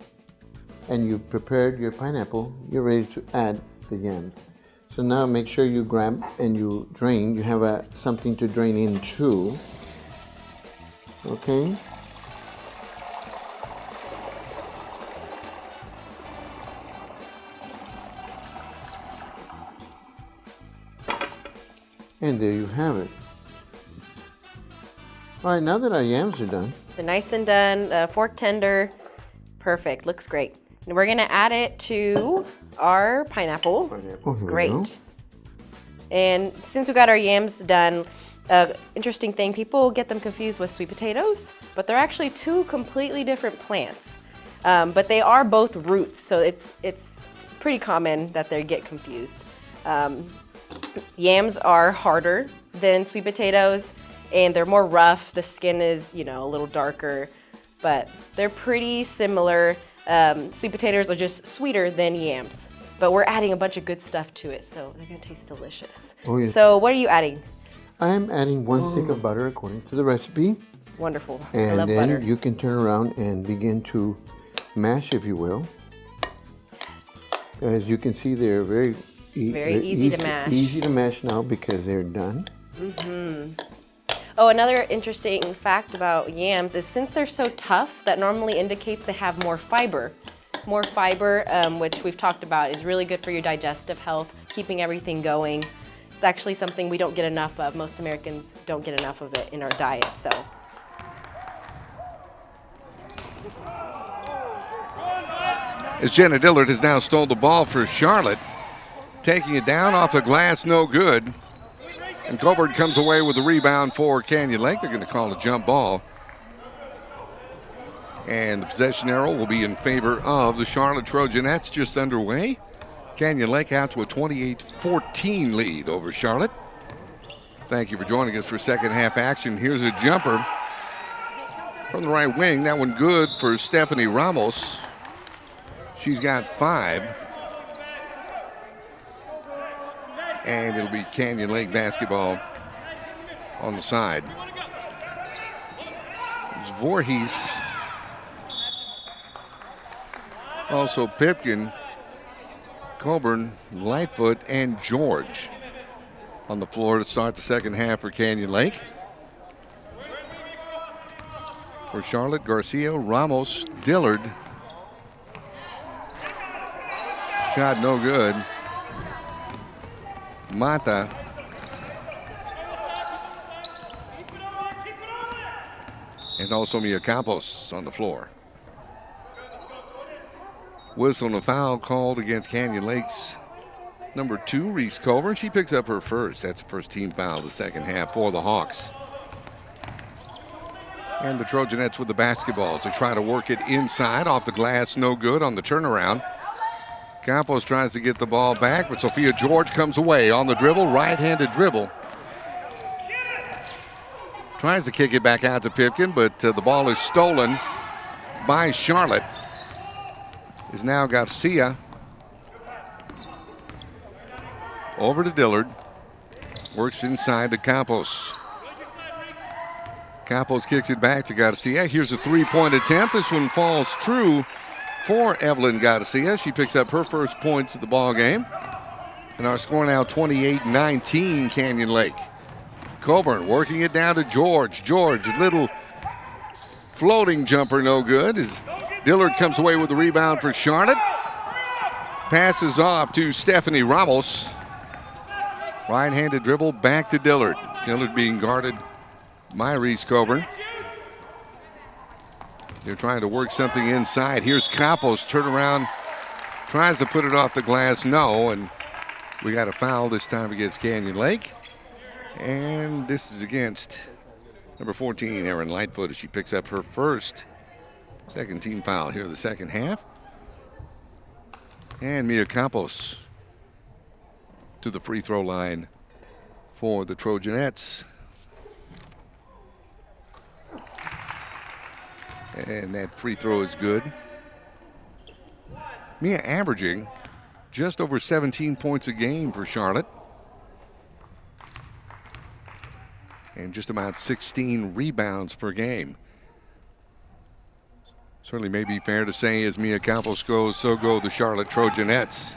and you've prepared your pineapple, you're ready to add the yams. So now make sure you grab and you drain. You have something to drain into. Okay. And there you have it. All right, now that our yams are done. They're nice and done, fork tender, perfect, looks great. And we're gonna add it to our pineapple. Oh, here we go. Great. And since we got our yams done, interesting thing, people get them confused with sweet potatoes, but they're actually two completely different plants. But they are both roots, so it's pretty common that they get confused. Yams are harder than sweet potatoes, and they're more rough. The skin is, a little darker, but they're pretty similar. Sweet potatoes are just sweeter than yams, but we're adding a bunch of good stuff to it, so they're gonna taste delicious. Oh, yes. So what are you adding? I'm adding 1 stick of butter according to the recipe. Wonderful. I And love then butter. you can turn around and begin to mash, if you will. Yes. As you can see, they're very easy to mash. Easy to mash now because they're done. Oh, another interesting fact about yams is since they're so tough, that normally indicates they have more fiber. More fiber, which we've talked about, is really good for your digestive health, keeping everything going. It's actually something we don't get enough of. Most Americans don't get enough of it in our diet, so. As Jenna Dillard has now stole the ball for Charlotte. Taking it down off the glass, no good. And Coburn comes away with the rebound for Canyon Lake. They're going to call a jump ball. And the possession arrow will be in favor of the Charlotte Trojanettes, just underway. Canyon Lake out to a 28-14 lead over Charlotte. Thank you for joining us for second half action. Here's a jumper from the right wing. That one good for Stephanie Ramos. She's got 5. And it'll be Canyon Lake basketball on the side. It's Voorhees. Also Pipkin, Coburn, Lightfoot, and George on the floor to start the second half for Canyon Lake. For Charlotte, Garcia, Ramos, Dillard. Shot no good. Mata. And also Mia Campos on the floor. Whistle and a foul called against Canyon Lake's number 2, Reese Coburn. She picks up her first. That's the first team foul of the second half for the Hawks. And the Trojanettes with the basketballs. They try to work it inside, off the glass, no good on the turnaround. Campos tries to get the ball back, but Sophia George comes away on the dribble, right-handed dribble. Tries to kick it back out to Pipkin, but the ball is stolen by Charlotte. Is now Garcia. Over to Dillard. Works inside to Campos. Campos kicks it back to Garcia. Here's a three-point attempt. This one falls true for Evelyn Garcia. She picks up her first points of the ball game. And our score now 28-19 Canyon Lake. Coburn working it down to George. George, little floating jumper, no good. As Dillard comes away with the rebound for Charlotte. Passes off to Stephanie Ramos. Right-handed dribble back to Dillard. Dillard being guarded by Reese Coburn. They're trying to work something inside. Here's Campos, turn around, tries to put it off the glass, no, and we got a foul this time against Canyon Lake. And this is against number 14, Erin Lightfoot, as she picks up her first second team foul here in the second half. And Mia Campos to the free throw line for the Trojanettes. And that free throw is good. Mia averaging just over 17 points a game for Charlotte. And just about 16 rebounds per game. Certainly may be fair to say as Mia Campos goes, so go the Charlotte Trojanettes.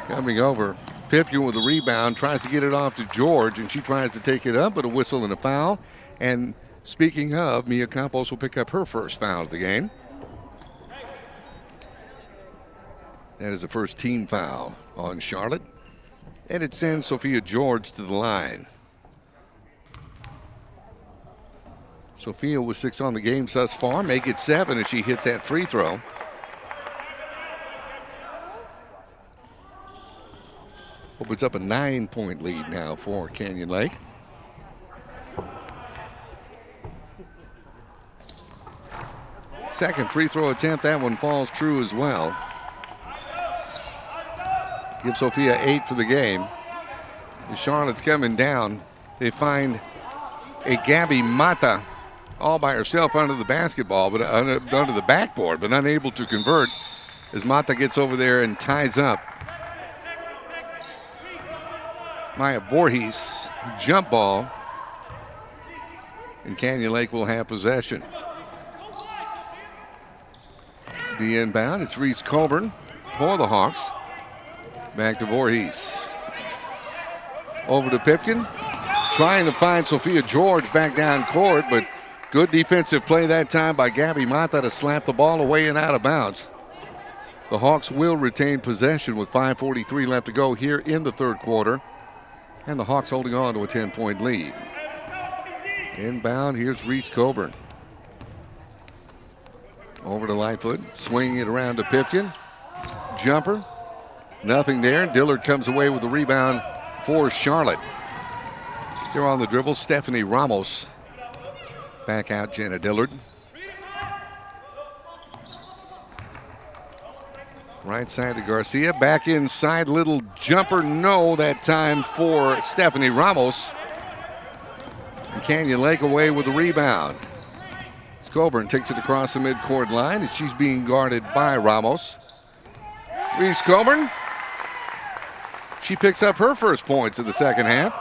Coming over, Pipkin with a rebound, tries to get it off to George, and she tries to take it up, but a whistle and a foul. And speaking of, Mia Campos will pick up her first foul of the game. That is the first team foul on Charlotte. And it sends Sophia George to the line. Sophia with 6 on the game thus far. Make it 7 as she hits that free throw. Opens up a 9-point lead now for Canyon Lake. Second free throw attempt. That one falls true as well. Give Sophia 8 for the game. As Charlotte's coming down, they find a Gabby Mata all by herself under the basketball, but under the backboard, but unable to convert as Mata gets over there and ties up. Maya Voorhees, jump ball, and Canyon Lake will have possession. The inbound, it's Reese Colburn for the Hawks. Back to Voorhees. Over to Pipkin, trying to find Sophia George back down court, but good defensive play that time by Gabby Mata to slap the ball away and out of bounds. The Hawks will retain possession with 5:43 left to go here in the third quarter. And the Hawks holding on to a 10-point lead. Inbound, here's Reese Colburn. Over to Lightfoot, swinging it around to Pipkin. Jumper, nothing there. Dillard comes away with the rebound for Charlotte. Here on the dribble, Stephanie Ramos. Back out, Jenna Dillard. Right side to Garcia, back inside, little jumper, no that time for Stephanie Ramos. And Canyon Lake away with the rebound. Colburn takes it across the midcourt line, and she's being guarded by Ramos. Reese Colburn, she picks up her first points of the second half.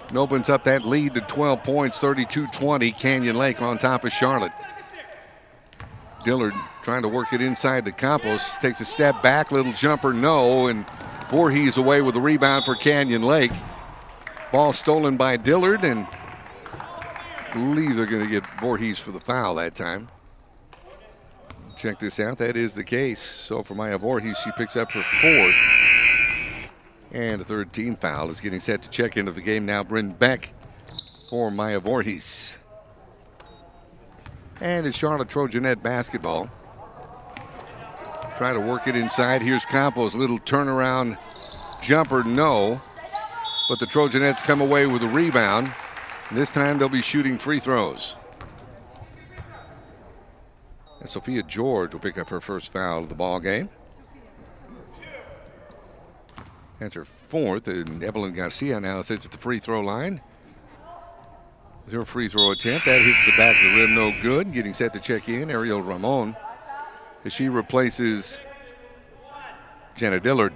And opens up that lead to 12 points, 32-20, Canyon Lake on top of Charlotte. Dillard trying to work it inside to Campos. Takes a step back, little jumper, no. And Voorhees away with the rebound for Canyon Lake. Ball stolen by Dillard, and I believe they're going to get Voorhees for the foul that time. Check this out. That is the case. So for Maya Voorhees, she picks up her 4th. And the third team foul is getting set to check into the game now. Bryn Beck for Maya Voorhees. And it's Charlotte Trojanet basketball. Try to work it inside. Here's Campos. Little turnaround jumper, no. But the Trojanettes come away with a rebound. And this time they'll be shooting free throws. And Sophia George will pick up her first foul of the ball game. That's her 4th, and Evelyn Garcia now sits at the free throw line. With her free throw attempt, that hits the back of the rim, no good. Getting set to check in, Ariel Ramon, as she replaces Jenna Dillard.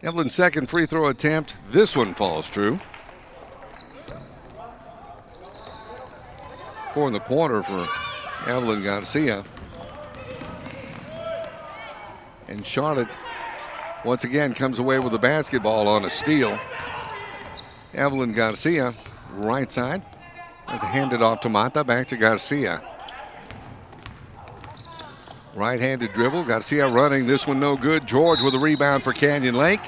Evelyn's second free throw attempt, this one falls true. 4 in the quarter for Evelyn Garcia. And Charlotte once again comes away with the basketball on a steal. Evelyn Garcia, right side. Has handed off to Mata, back to Garcia. Right-handed dribble, Garcia running, this one no good. George with a rebound for Canyon Lake.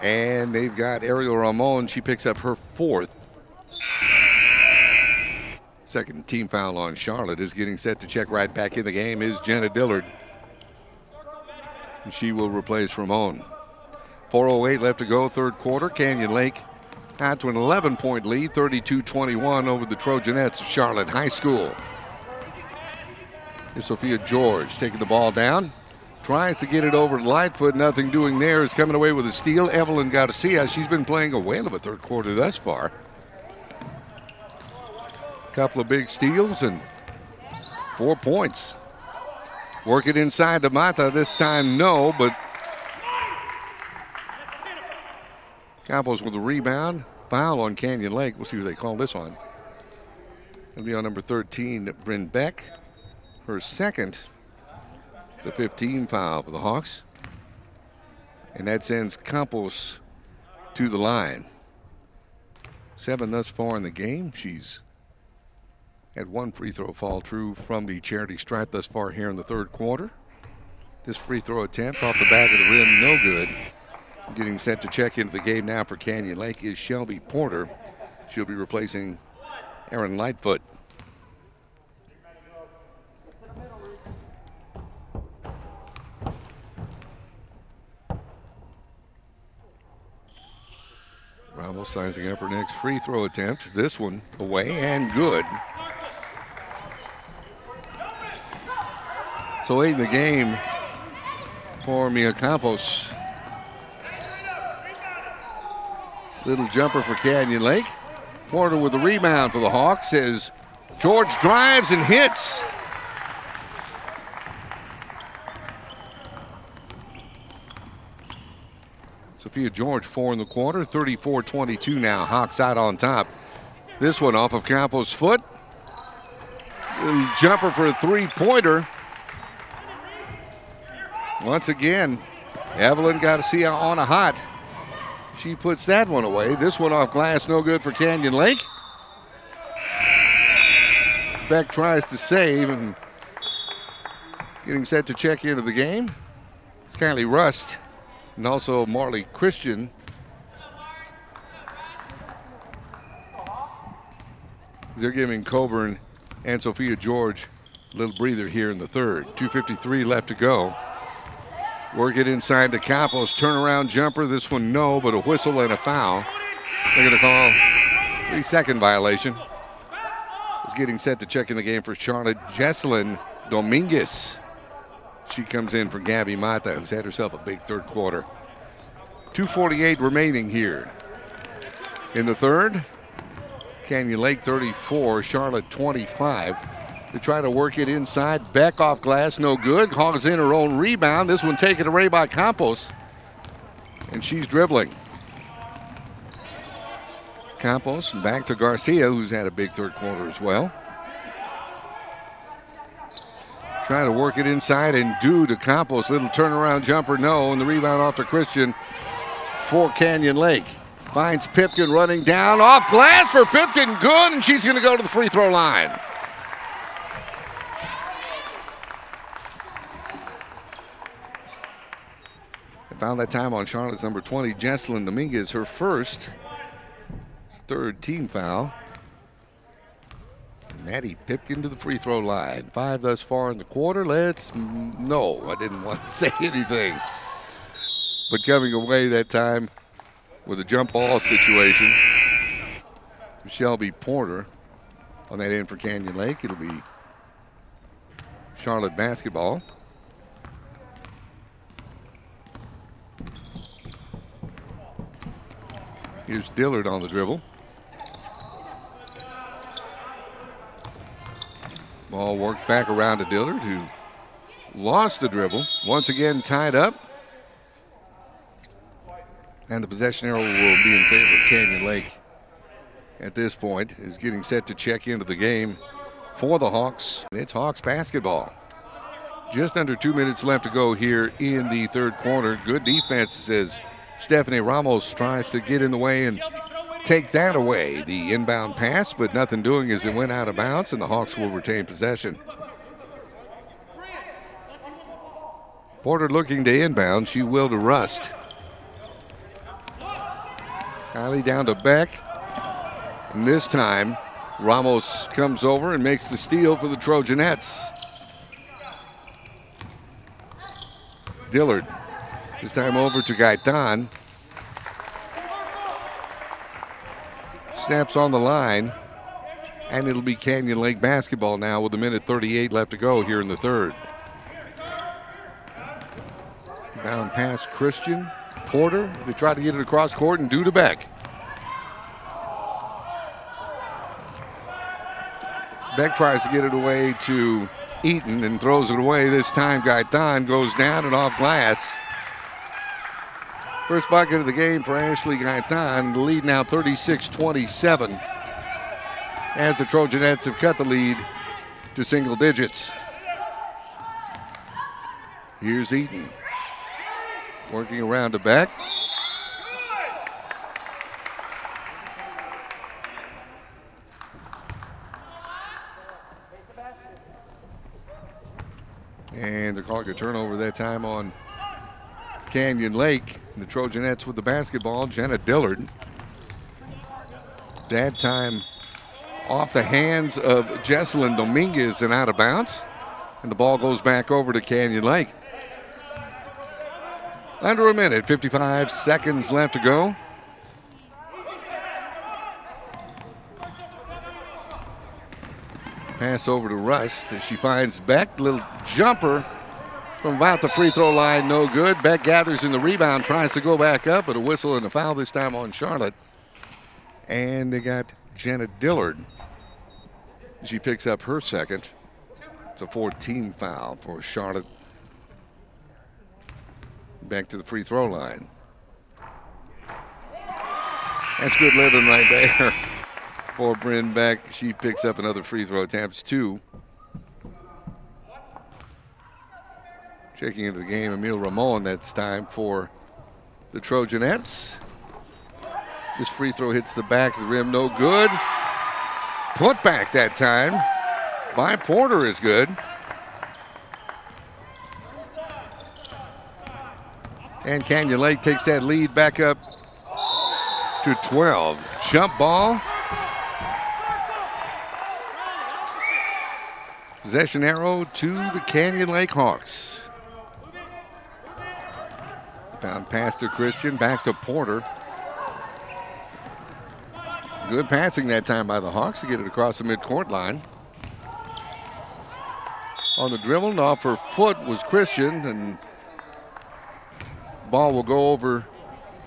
And they've got Ariel Ramon, she picks up her 4th. Second team foul on Charlotte. Is getting set to check right back in the game is Jenna Dillard. And she will replace Ramon. 4:08 left to go, third quarter. Canyon Lake out to an 11-point lead, 32-21 over the Trojanettes of Charlotte High School. Here's Sophia George taking the ball down. Tries to get it over to Lightfoot. Nothing doing there. Is coming away with a steal. Evelyn Garcia, she's been playing a whale of a third quarter thus far. Couple of big steals and 4 points. Work it inside to Mata. This time, no, but Campos with a rebound. Foul on Canyon Lake. We'll see who they call this on. It'll be on number 13, Bryn Beck. Her second. It's a 15 foul for the Hawks. And that sends Campos to the line. 7 thus far in the game. She's had 1 free throw fall true from the charity stripe thus far here in the third quarter. This free throw attempt off the back of the rim, no good. Getting set to check into the game now for Canyon Lake is Shelby Porter. She'll be replacing Erin Lightfoot. Ramos sizing up her next free throw attempt. This one away and good. So late in the game for Mia Campos. Little jumper for Canyon Lake. Porter with the rebound for the Hawks as George drives and hits. Sophia George 4 in the quarter, 34-22 now. Hawks out on top. This one off of Campos' foot. Little jumper for a three-pointer. Once again, Evelyn got to see on a hot. She puts that one away. This one off glass, no good for Canyon Lake. Beck tries to save and getting set to check into the game. It's Kylie Rust and also Marley Christian. They're giving Coburn and Sophia George a little breather here in the third. 2:53 left to go. Work it inside to Campos. Turnaround jumper. This one no, but a whistle and a foul. They're going to call 3-second violation. Is getting set to check in the game for Charlotte. Jesselyn Dominguez. She comes in for Gabby Mata, who's had herself a big third quarter. 2:48 remaining here in the third. Canyon Lake 34, Charlotte 25. They try to work it inside. Beck off glass, no good. Hogs in her own rebound. This one taken away by Campos. And she's dribbling. Campos and back to Garcia, who's had a big third quarter as well. Trying to work it inside and do to Campos. Little turnaround jumper, no. And the rebound off to Christian for Canyon Lake. Finds Pipkin running down. Off glass for Pipkin, good. And she's going to go to the free throw line. Found that time on Charlotte's number 20, Jesselyn Dominguez, her first, third team foul. Maddie Pipkin to the free throw line. 5 thus far in the quarter. No, I didn't want to say anything. But coming away that time with a jump ball situation. Shelby Porter on that end for Canyon Lake. It'll be Charlotte basketball. Here's Dillard on the dribble. Ball worked back around to Dillard, who lost the dribble. Once again tied up. And the possession arrow will be in favor of Canyon Lake at this point. Is getting set to check into the game for the Hawks. It's Hawks basketball. Just under 2 minutes left to go here in the third quarter. Good defense as Stephanie Ramos tries to get in the way and take that away. The inbound pass, but nothing doing as it went out of bounds, and the Hawks will retain possession. Porter looking to inbound. She will to Rust. Kylie down to Beck. And this time, Ramos comes over and makes the steal for the Trojanettes. Dillard. This time over to Gaitan. Snaps on the line. And it'll be Canyon Lake basketball now with 1:38 left to go here in the third. Down pass Christian. Porter. They try to get it across court and do to Beck. Beck tries to get it away to Eaton and throws it away. This time Gaitan goes down and off glass. First bucket of the game for Ashley Gaitan. The lead now 36-27 as the Trojanettes have cut the lead to single digits. Here's Eaton. Working around to Beck. And they're calling a turnover that time on Canyon Lake. The Trojanettes with the basketball. Jenna Dillard. That time off the hands of Jesselyn Dominguez and out of bounds. And the ball goes back over to Canyon Lake. Under a minute, 55 seconds left to go. Pass over to Rust as she finds Beck. Little jumper from about the free throw line, no good. Beck gathers in the rebound, tries to go back up, but a whistle and a foul this time on Charlotte. And they got Jenna Dillard. She picks up her second. It's a 14 foul for Charlotte. Back to the free throw line. That's good living right there for Bryn Beck. She picks up another free throw, attempts 2. Checking into the game, Emil Ramon. That's time for the Trojanettes. This free throw hits the back of the rim, no good. Put back that time by Porter is good. And Canyon Lake takes that lead back up to 12. Jump ball. Possession arrow to the Canyon Lake Hawks. Found pass to Christian, back to Porter. Good passing that time by the Hawks to get it across the midcourt line. On the dribble and off her foot was Christian, and ball will go over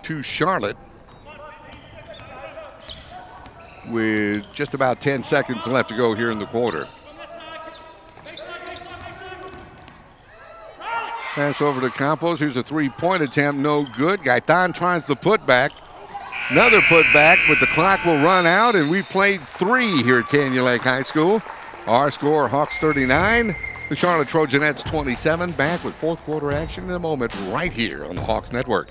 to Charlotte with just about 10 seconds left to go here in the quarter. Pass over to Campos. Here's a three-point attempt, no good. Gaitan tries the putback. Another putback, but the clock will run out, and we played 3 here at Canyon Lake High School. Our score, Hawks 39, the Charlotte Trojanettes 27. Back with fourth quarter action in a moment right here on the Hawks Network.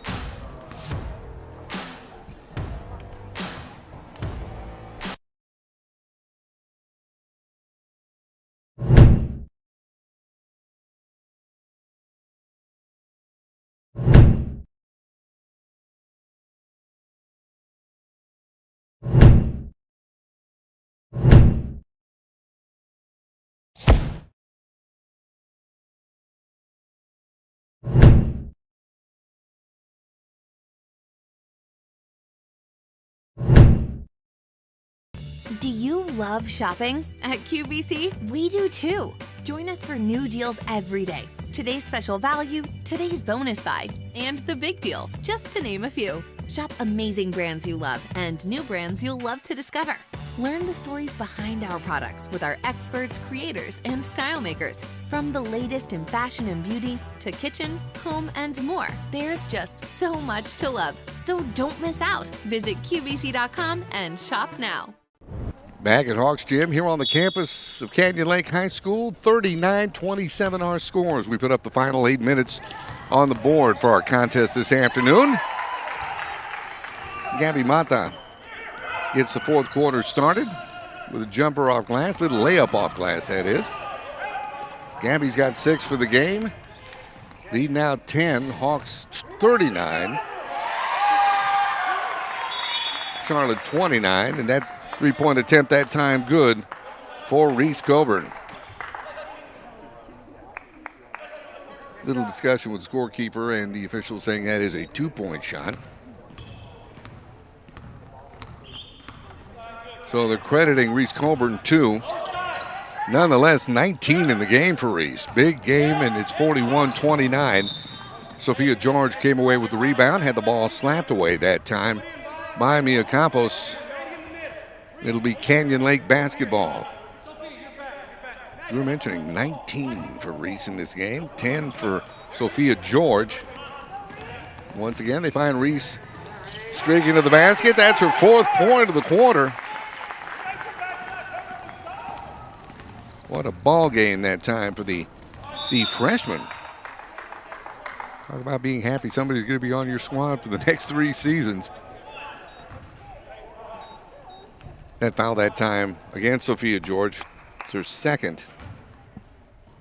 Do you love shopping? At QVC, we do too. Join us for new deals every day. Today's special value, today's bonus buy, and the big deal, just to name a few. Shop amazing brands you love and new brands you'll love to discover. Learn the stories behind our products with our experts, creators, and style makers. From the latest in fashion and beauty to kitchen, home, and more. There's just so much to love. So don't miss out. Visit QVC.com and shop now. Back at Hawks Gym here on the campus of Canyon Lake High School, 39-27 our scores. We put up the final 8 minutes on the board for our contest this afternoon. Gabby Mata gets the fourth quarter started with a jumper off glass, little layup off glass, that is. Gabby's got 6 for the game. Lead now 10, Hawks 39. Charlotte 29, and that three-point attempt that time good for Reese Coburn. Little discussion with the scorekeeper and the official saying that is a 2-point shot. So they're crediting Reese Coburn 2. Nonetheless, 19 in the game for Reese. Big game, and it's 41-29. Sophia George came away with the rebound, had the ball slapped away that time by Mia Campos. It'll be Canyon Lake basketball. We were mentioning 19 for Reese in this game, 10 for Sophia George. Once again, they find Reese streaking to the basket. That's her 4th point of the quarter. What a ball game that time for the freshman. Talk about being happy somebody's going to be on your squad for the next 3 seasons. That foul that time against Sophia George. It's her second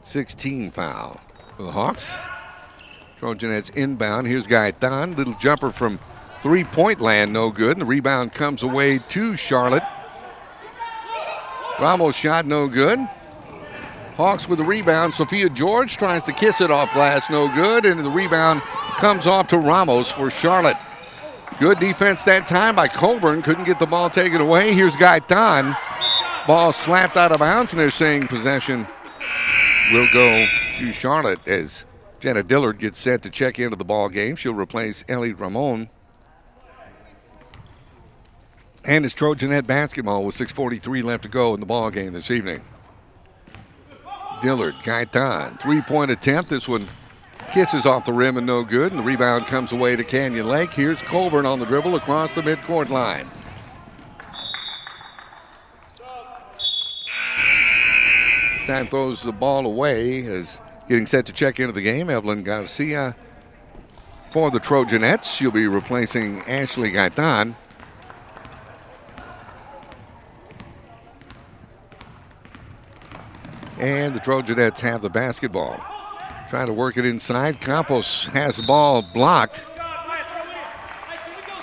16 foul. for the Hawks. Trojanettes inbound. Here's Gaetan. Little jumper from three-point land, no good. And the rebound comes away to Charlotte. Ramos shot, no good. Hawks with the rebound. Sophia George tries to kiss it off glass, no good. And the rebound comes off to Ramos for Charlotte. Good defense that time by Colburn. Couldn't get the ball taken away. Here's Gaetan. Ball slapped out of bounds, and they're saying possession will go to Charlotte as Jenna Dillard gets set to check into the ball game. She'll replace Ellie Ramon. And it's Trojanette basketball with 6:43 left to go in the ball game this evening. Dillard, Gaetan, three-point attempt. This one kisses off the rim and no good. And the rebound comes away to Canyon Lake. Here's Colburn on the dribble across the midcourt line. This time throws the ball away as getting set to check into the game. Evelyn Garcia for the Trojanettes. She'll be replacing Ashley Gaetan. And the Trojanettes have the basketball. Trying to work it inside. Campos has the ball blocked.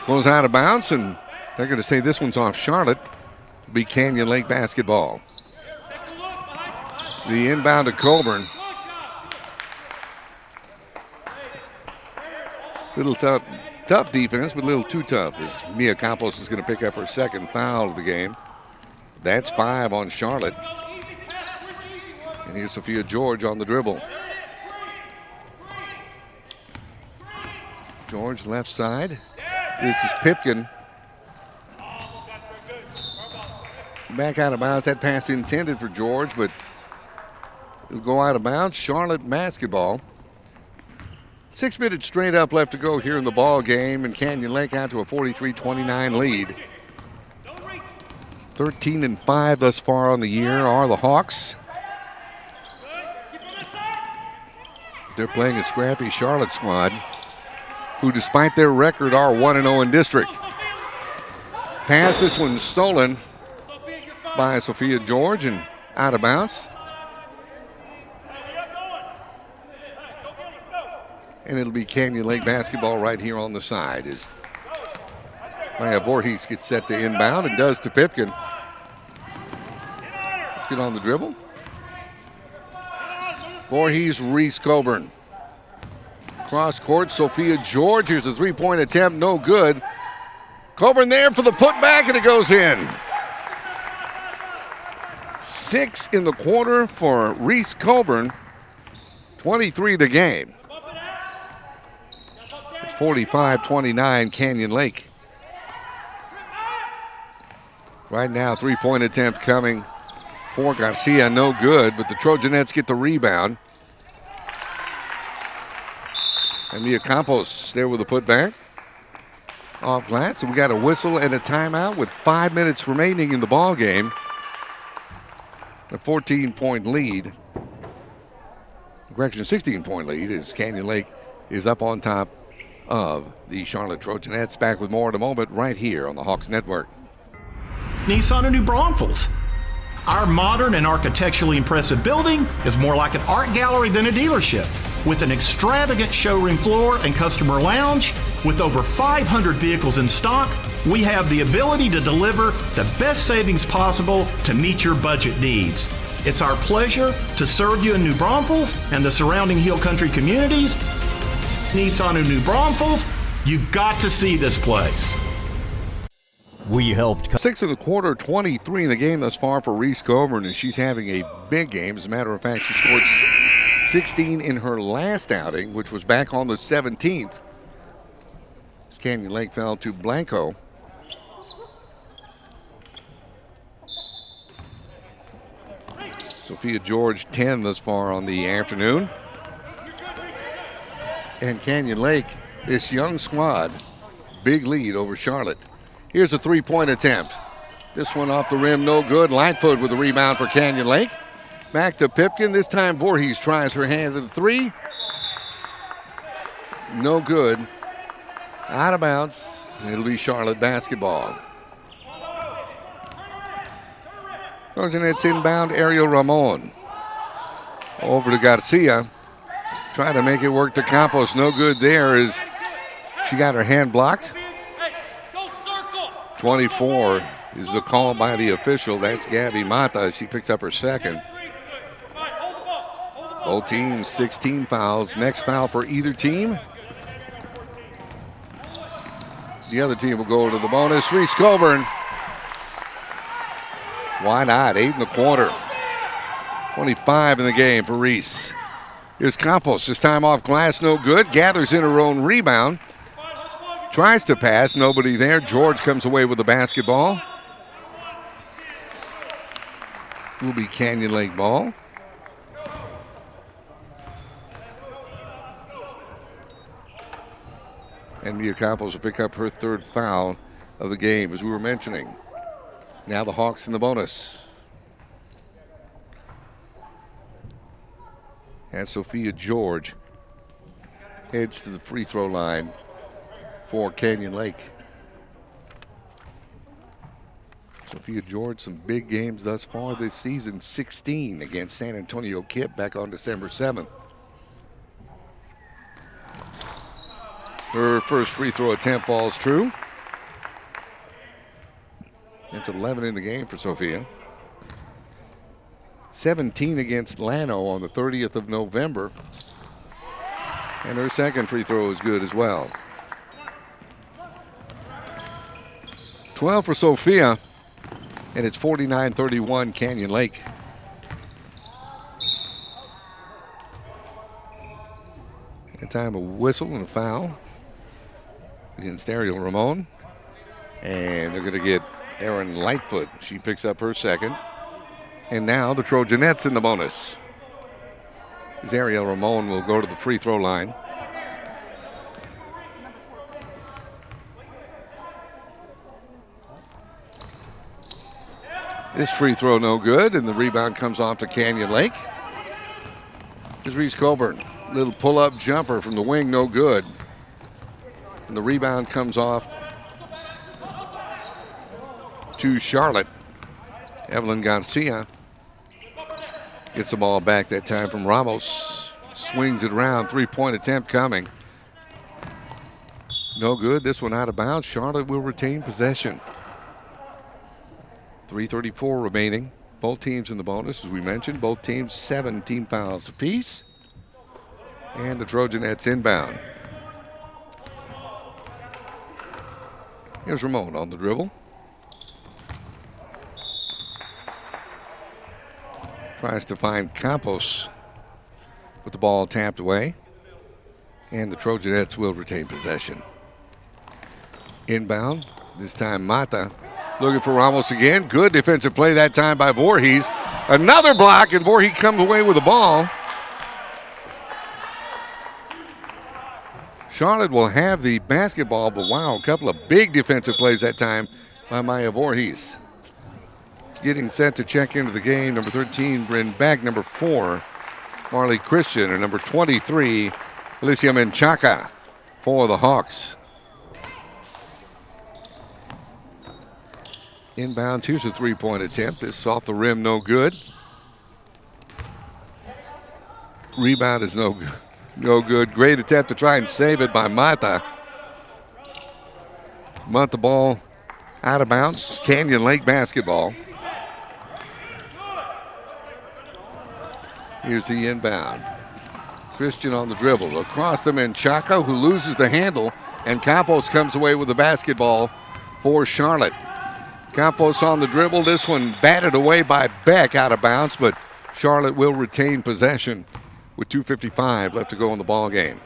Goes out of bounds, and they're going to say this one's off Charlotte. It'll be Canyon Lake basketball. The inbound to Colburn. Little tough defense, but a little too tough as Mia Campos is going to pick up her second foul of the game. That's 5 on Charlotte. And here's Sophia George on the dribble. George left side. This is Pipkin. Back out of bounds. That pass intended for George, but it'll go out of bounds. Charlotte basketball. 6 minutes straight up left to go here in the ball game, and Canyon Lake out to a 43-29 lead. 13-5 thus far on the year are the Hawks. They're playing a scrappy Charlotte squad, who despite their record are 1-0 in district. Pass, this one stolen by Sophia George and out of bounds. And it'll be Canyon Lake basketball right here on the side as Maya Voorhees gets set to inbound and does to Pipkin. Get on the dribble. Voorhees, Reese Coburn. Cross court, Sophia George. Here's a three-point attempt, no good. Coburn there for the putback, and it goes in. 6 in the quarter for Reese Coburn. 23 to game. It's 45-29 Canyon Lake. Right now, three-point attempt coming for Garcia, no good, but the Trojanettes get the rebound. And Mia Campos there with a putback. Off glass, and we got a whistle and a timeout with 5 minutes remaining in the ball game. A 14-point lead. Correction, 16-point lead as Canyon Lake is up on top of the Charlotte Trojanettes. Back with more in a moment right here on the Hawks Network. Nissan of New Braunfels. Our modern and architecturally impressive building is more like an art gallery than a dealership. With an extravagant showroom floor and customer lounge, with over 500 vehicles in stock, we have the ability to deliver the best savings possible to meet your budget needs. It's our pleasure to serve you in New Braunfels and the surrounding Hill Country communities. Nissan of New Braunfels, you've got to see this place. We helped. 6 in the quarter, 23 in the game thus far for Reese Coburn, and she's having a big game. As a matter of fact, she scored 16 in her last outing, which was back on the 17th. Canyon Lake fell to Blanco. Sophia George 10 thus far on the afternoon. And Canyon Lake, this young squad, big lead over Charlotte. Here's a three-point attempt. This one off the rim, no good. Lightfoot with the rebound for Canyon Lake. Back to Pipkin. This time Voorhees tries her hand to the three. No good. Out of bounds. It'll be Charlotte basketball. Trojanettes inbound, Ariel Ramon. Over to Garcia. Trying to make it work to Campos. No good there as she got her hand blocked. 24 is the call by the official. That's Gabby Mata. She picks up her second. Both teams 16 fouls. Next foul for either team. The other team will go to the bonus. Reese Coburn. Why not? 8 in the quarter. 25 in the game for Reese. Here's Campos. This time off glass, no good. Gathers in her own rebound. Tries to pass, nobody there. George comes away with the basketball. Will be Canyon Lake ball. And Mia Campos will pick up her third foul of the game, as we were mentioning. Now the Hawks in the bonus. And Sophia George heads to the free throw line for Canyon Lake. Sophia George, some big games thus far this season. 16 against San Antonio Kip back on December 7th. Her first free throw attempt falls true. That's 11 in the game for Sophia. 17 against Llano on the 30th of November. And her second free throw is good as well. 12 for Sophia, and it's 49-31 Canyon Lake. And time a whistle and a foul against Ariel Ramon. And they're going to get Erin Lightfoot. She picks up her second. And now the Trojanettes in the bonus. As Ariel Ramon will go to the free throw line. This free throw no good, and the rebound comes off to Canyon Lake. Here's Reese Coburn. Little pull-up jumper from the wing, no good. And the rebound comes off to Charlotte. Evelyn Garcia gets the ball back that time from Ramos. Swings it around, three-point attempt coming. No good, this one out of bounds. Charlotte will retain possession. 3:34 remaining. Both teams in the bonus, as we mentioned. Both teams 17 fouls apiece. And the Trojanettes inbound. Here's Ramon on the dribble. Tries to find Campos with the ball tapped away. And the Trojanettes will retain possession. Inbound, this time Mata. Looking for Ramos again. Good defensive play that time by Voorhees. Another block, and Voorhees comes away with the ball. Charlotte will have the basketball, but wow, a couple of big defensive plays that time by Maya Voorhees. Getting set to check into the game, number 13, Bryn Beck. Number 4, Marley Christian. And number 23, Alicia Menchaca for the Hawks. Inbounds, here's a three-point attempt. This off the rim, no good. Rebound is no good. Great attempt to try and save it by Mata. The ball out of bounds. Canyon Lake basketball. Here's the inbound. Christian on the dribble. Across to Menchaca, who loses the handle, and Campos comes away with the basketball for Charlotte. Campos on the dribble. This one batted away by Beck out of bounds, but Charlotte will retain possession with 2:55 left to go in the ball game.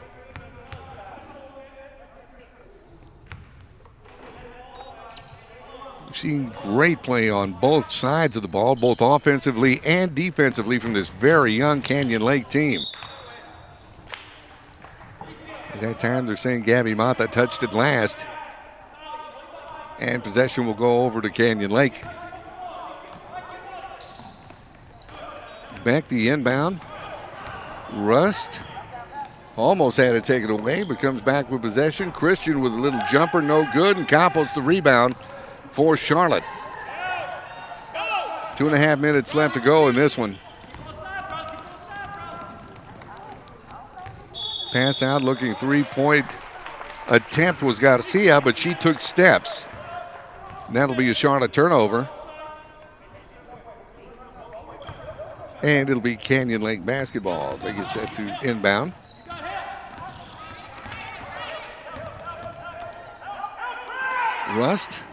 We've seen great play on both sides of the ball, both offensively and defensively from this very young Canyon Lake team. At that time, they're saying Gabby Mata touched it last. And possession will go over to Canyon Lake. Beck the inbound. Rust almost had it taken away, but comes back with possession. Christian with a little jumper, no good, and Campos the rebound for Charlotte. 2.5 minutes left to go in this one. Pass out looking 3-point attempt was Garcia, but she took steps. And that'll be a Charlotte turnover. And it'll be Canyon Lake basketball. They get set to inbound. Rust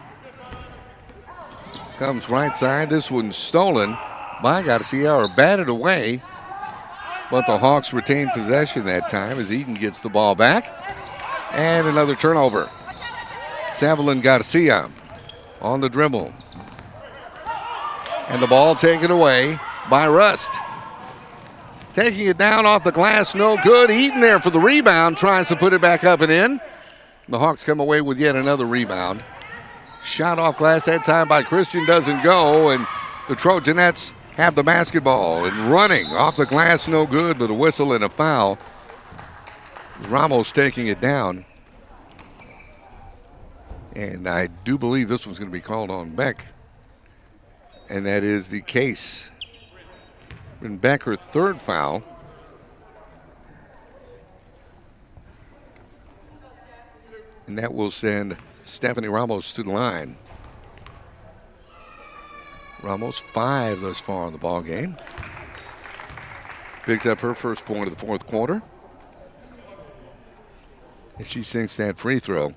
comes right side. This one's stolen by Garcia or batted away. But the Hawks retain possession that time as Eaton gets the ball back. And another turnover. Savelin Garcia on the dribble. And the ball taken away by Rust. Taking it down off the glass, no good. Eaton there for the rebound, tries to put it back up and in. The Hawks come away with yet another rebound. Shot off glass that time by Christian doesn't go, and the Trojanettes have the basketball. And running off the glass, no good, but a whistle and a foul. Ramos taking it down. And I do believe this one's going to be called on Beck. And that is the case. And Beck, her third foul. And that will send Stephanie Ramos to the line. Ramos 5 thus far in the ball game. Picks up her first point of the fourth quarter. And she sinks that free throw.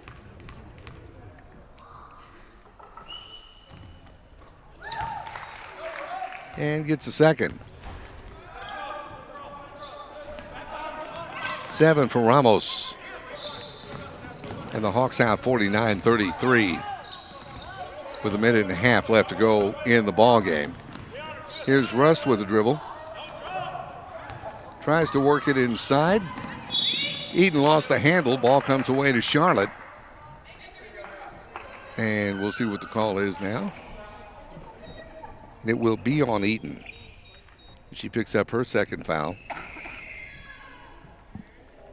And gets a second. 7 for Ramos. And the Hawks out 49-33 with a minute and a half left to go in the ball game. Here's Rust with a dribble. Tries to work it inside. Eden lost the handle. Ball comes away to Charlotte. And we'll see what the call is now. And it will be on Eaton. She picks up her second foul.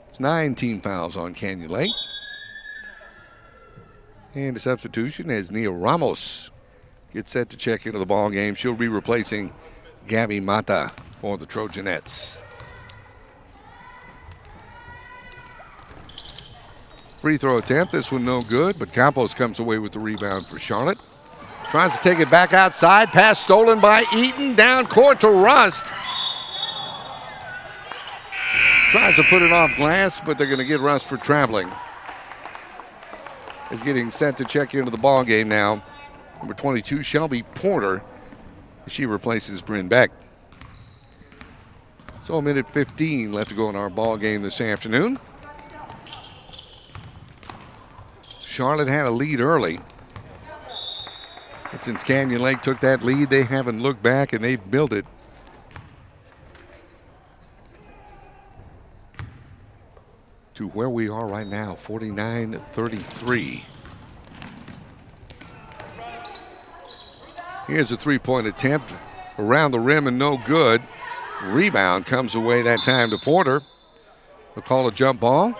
It's 19 fouls on Canyon Lake. And a substitution as Nia Ramos gets set to check into the ball game. She'll be replacing Gabby Mata for the Trojanettes. Free throw attempt. This one no good, but Campos comes away with the rebound for Charlotte. Tries to take it back outside. Pass stolen by Eaton. Down court to Rust. Tries to put it off glass, but they're going to get Rust for traveling. Is getting set to check into the ball game now. Number 22, Shelby Porter. She replaces Bryn Beck. So a minute 15 left to go in our ball game this afternoon. Charlotte had a lead early. But since Canyon Lake took that lead, they haven't looked back and they've built it. To where we are right now, 49-33. Here's a three-point attempt around the rim and no good. Rebound comes away that time to Porter. They'll call a jump ball.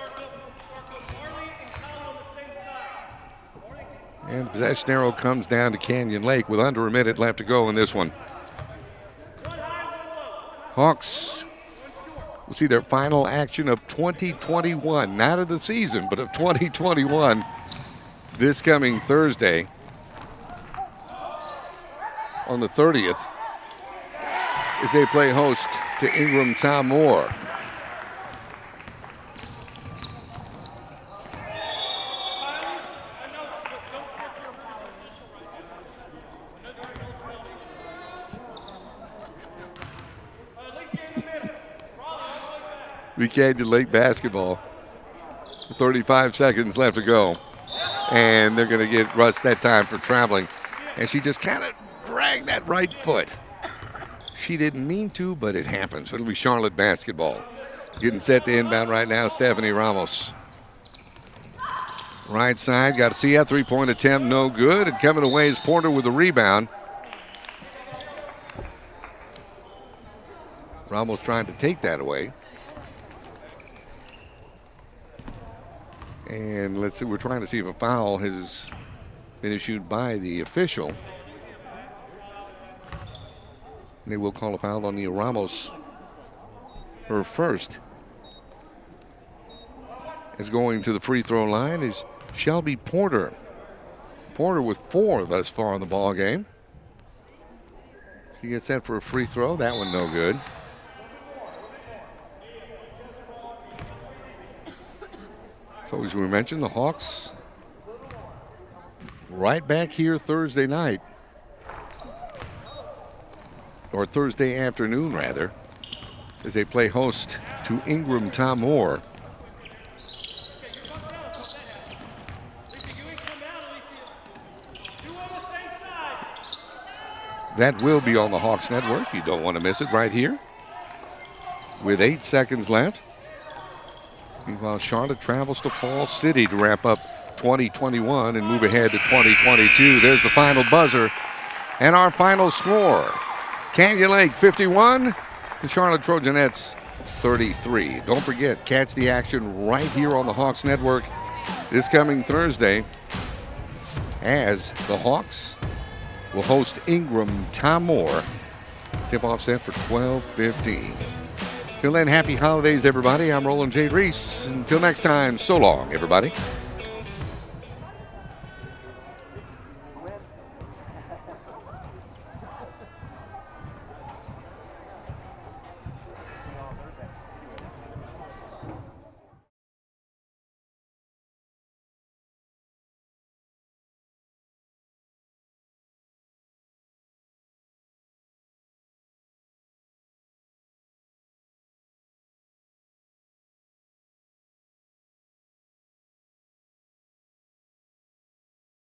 And possession arrow comes down to Canyon Lake with under a minute left to go in this one. Hawks will see their final action of 2021, not of the season, but of 2021 this coming Thursday on the 30th as they play host to Ingram Tom Moore. Canyon Lake basketball. 35 seconds left to go. And they're going to get Rust that time for traveling. And she just kind of dragged that right foot. She didn't mean to, but it happens. It'll be Charlotte basketball. Getting set to inbound right now, Stephanie Ramos. Right side, got to see a three-point attempt, no good. And coming away is Porter with the rebound. Ramos trying to take that away. And let's see, we're trying to see if a foul has been issued by the official. And they will call a foul on Nia Ramos, her first. as going to the free throw line is Shelby Porter. Porter with 4 thus far in the ball game. She gets set for a free throw. That one no good. So as we mentioned, the Hawks right back here Thursday night. Or Thursday afternoon, rather, as they play host to Ingram Tom Moore. That will be on the Hawks Network. You don't want to miss it right here. With 8 seconds left. Meanwhile, Charlotte travels to Falls City to wrap up 2021 and move ahead to 2022. There's the final buzzer and our final score. Canyon Lake 51, the Charlotte Trojanettes 33. Don't forget, catch the action right here on the Hawks Network this coming Thursday as the Hawks will host Ingram Tom Moore. Tip-off set for 12:15. Till then, happy holidays, everybody. I'm Roland J. Reese. Until next time, so long, everybody.